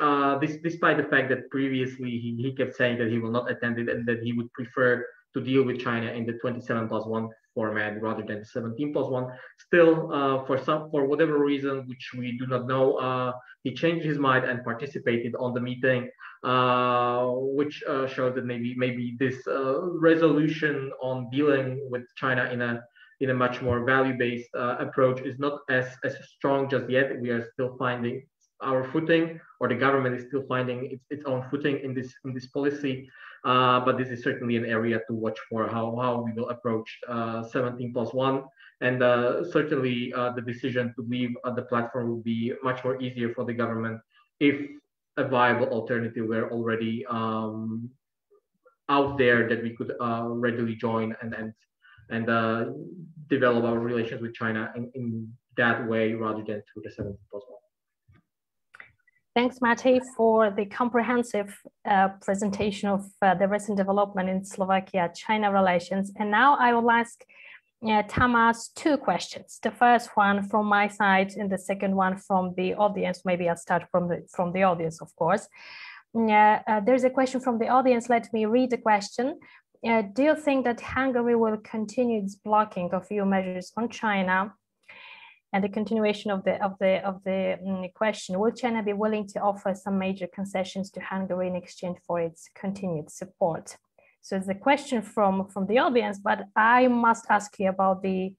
despite the fact that previously he kept saying that he will not attend it and that he would prefer to deal with China in the 27+1 format rather than 17+1. Still, for whatever reason, which we do not know, he changed his mind and participated on the meeting, which shows that maybe this resolution on dealing with China in a much more value-based approach is not as strong just yet. We are still finding our footing, or the government is still finding its own footing in this policy. But this is certainly an area to watch for how we will approach 17+1, and certainly the decision to leave the platform will be much more easier for the government if a viable alternative were already out there that we could readily join and develop our relations with China in that way rather than through the 17+1. Thanks, Matej, for the comprehensive presentation of the recent development in Slovakia-China relations. And now I will ask Tamas two questions. The first one from my side and the second one from the audience. Maybe I'll start from the audience, of course. There's a question from the audience. Let me read the question. Do you think that Hungary will continue its blocking of EU measures on China? And the continuation of the question: will China be willing to offer some major concessions to Hungary in exchange for its continued support? So it's a question from the audience, but I must ask you about the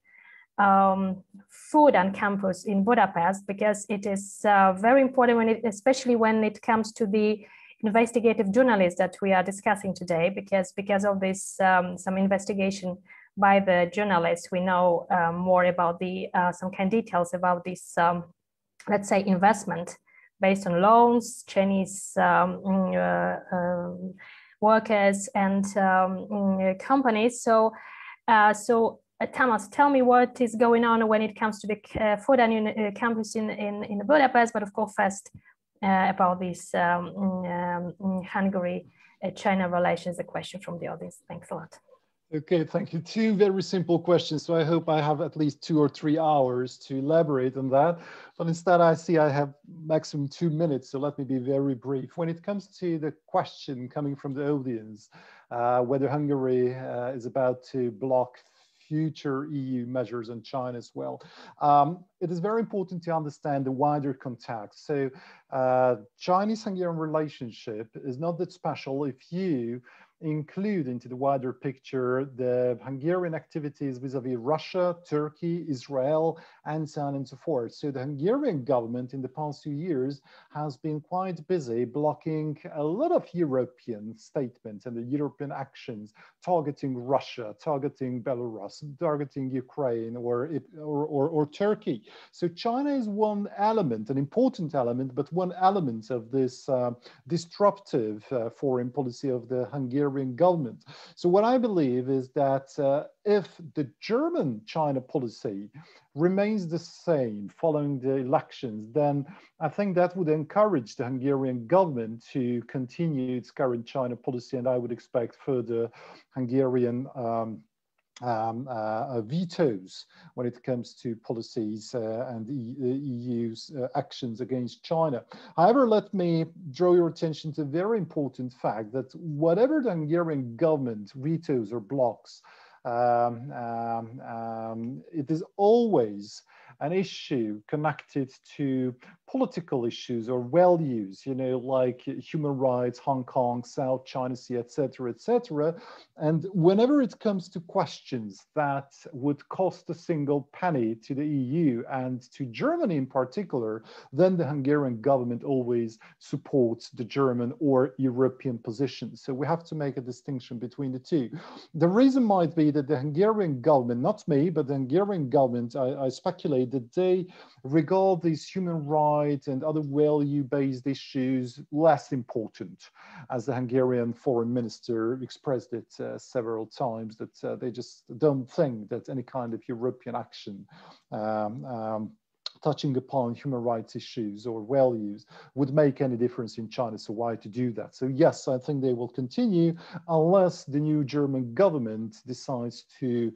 Fudan campus in Budapest, because it is very important, especially when it comes to the investigative journalists that we are discussing today, because of this some investigation by the journalists, we know more about the some kind of details about this, let's say, investment based on loans, Chinese workers and companies. So, Thomas, tell me what is going on when it comes to the Fudan campus in Budapest, but of course first about this Hungary-China relations, a question from the audience. Thanks a lot. Okay, thank you. Two very simple questions. So I hope I have at least 2 or 3 hours to elaborate on that. But instead, I see I have maximum 2 minutes. So let me be very brief. When it comes to the question coming from the audience, whether Hungary is about to block future EU measures on China as well. It is very important to understand the wider context. So Chinese-Hungarian relationship is not that special if you include into the wider picture the Hungarian activities vis-a-vis Russia, Turkey, Israel, and so on and so forth. So the Hungarian government in the past 2 years has been quite busy blocking a lot of European statements and the European actions targeting Russia, targeting Belarus, targeting Ukraine or Turkey. So China is one element, an important element, but one element of this disruptive foreign policy of the Hungarian government. So what I believe is that if the German-China policy remains the same following the elections, then I think that would encourage the Hungarian government to continue its current China policy, and I would expect further Hungarian vetoes when it comes to policies and the EU's actions against China. However, let me draw your attention to a very important fact that whatever the Hungarian government vetoes or blocks, it is always an issue connected to political issues or values, you know, like human rights, Hong Kong, South China Sea, etc., etc. And whenever it comes to questions that would cost a single penny to the EU and to Germany in particular, then the Hungarian government always supports the German or European position. So we have to make a distinction between the two. The reason might be that the Hungarian government, not me, but the Hungarian government, I speculate that they regard these human rights and other value-based issues less important, as the Hungarian foreign minister expressed it several times, that they just don't think that any kind of European action touching upon human rights issues or values would make any difference in China, so why to do that? So yes, I think they will continue unless the new German government decides to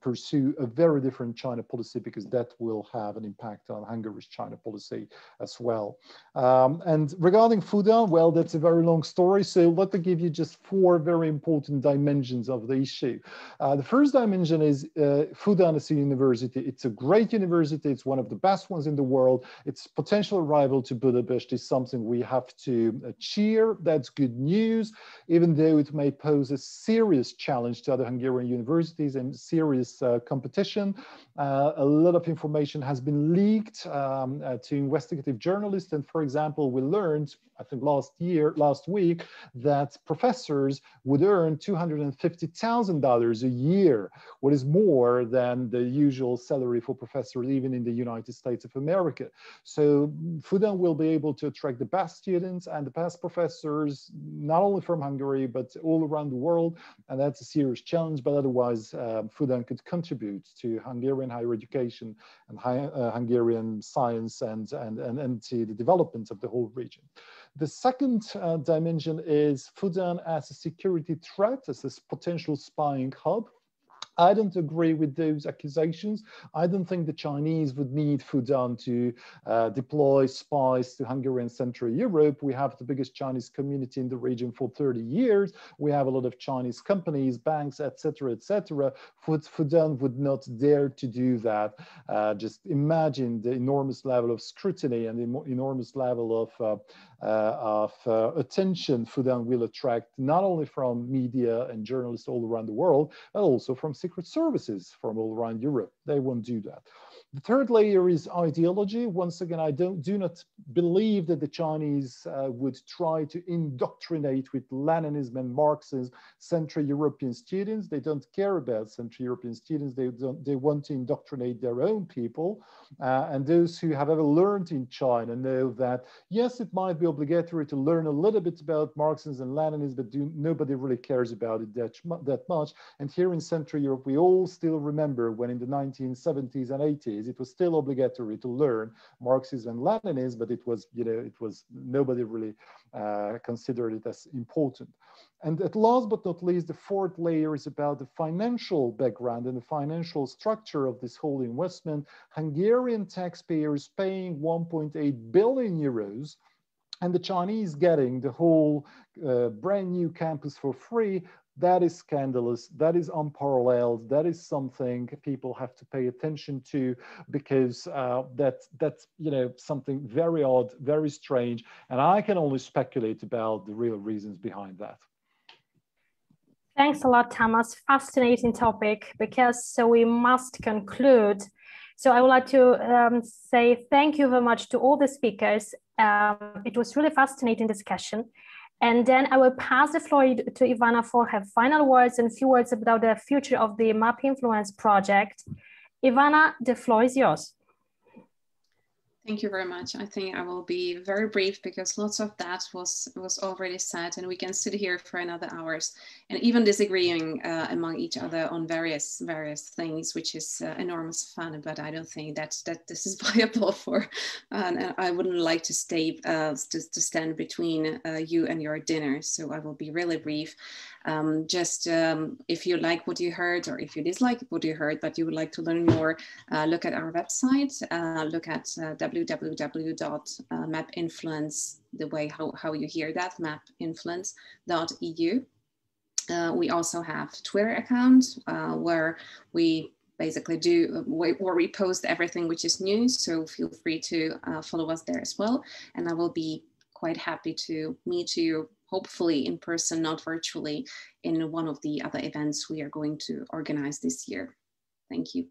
pursue a very different China policy, because that will have an impact on Hungary's China policy as well. And regarding Fudan, well, that's a very long story, so let me give you just 4 very important dimensions of the issue. The first dimension is Fudan is a university. It's a great university. It's one of the best ones in the world. Its potential rival to Budapest is something we have to cheer. That's good news, even though it may pose a serious challenge to other Hungarian universities and serious competition. A lot of information has been leaked to investigative journalists. And for example, we learned, I think last week, that professors would earn $250,000 a year, what is more than the usual salary for professors even in the United States of America. So Fudan will be able to attract the best students and the best professors, not only from Hungary, but all around the world. And that's a serious challenge, but otherwise Fudan could contribute to Hungarian higher education and Hungarian science and to the development of the whole region. The second dimension is Fudan as a security threat, as a potential spying hub. I don't agree with those accusations. I don't think the Chinese would need Fudan to deploy spies to Hungary and Central Europe. We have the biggest Chinese community in the region for 30 years. We have a lot of Chinese companies, banks, etc., etc. Fudan would not dare to do that. Just imagine the enormous level of scrutiny and the enormous level of attention Fudan will attract, not only from media and journalists all around the world, but also from secret services from all around Europe. They won't do that. The third layer is ideology. Once again, I do not believe that the Chinese would try to indoctrinate with Leninism and Marxism Central European students. They don't care about Central European students. They want to indoctrinate their own people. And those who have ever learned in China know that, yes, it might be obligatory to learn a little bit about Marxism and Leninism, but nobody really cares about it that much. And here in Central Europe, we all still remember when in the 1970s and 80s, it was still obligatory to learn Marxism and Leninism, but it was, nobody really considered it as important. And at last but not least, the fourth layer is about the financial background and the financial structure of this whole investment. Hungarian taxpayers paying 1.8 billion euros and the Chinese getting the whole brand new campus for free. That is scandalous, that is unparalleled, that is something people have to pay attention to, because that's something very odd, very strange, and I can only speculate about the real reasons behind that. Thanks a lot, Thomas. Fascinating topic, so we must conclude. So I would like to say thank you very much to all the speakers. It was really fascinating discussion. And then I will pass the floor to Ivana for her final words and a few words about the future of the MapInfluence project. Ivana, the floor is yours. Thank you very much. I think I will be very brief because lots of that was already said, and we can sit here for another hours and even disagreeing among each other on various things, which is enormous fun. But I don't think that this is viable for, and I wouldn't like to stay to stand between you and your dinner. So I will be really brief. If you like what you heard, or if you dislike what you heard, but you would like to learn more, look at our website, look at www.MapInfluence, the way how you hear that, mapinfluence.eu. We also have Twitter account where we basically where we post everything which is new, so feel free to follow us there as well, and I will be quite happy to meet you, hopefully in person, not virtually, in one of the other events we are going to organize this year. Thank you.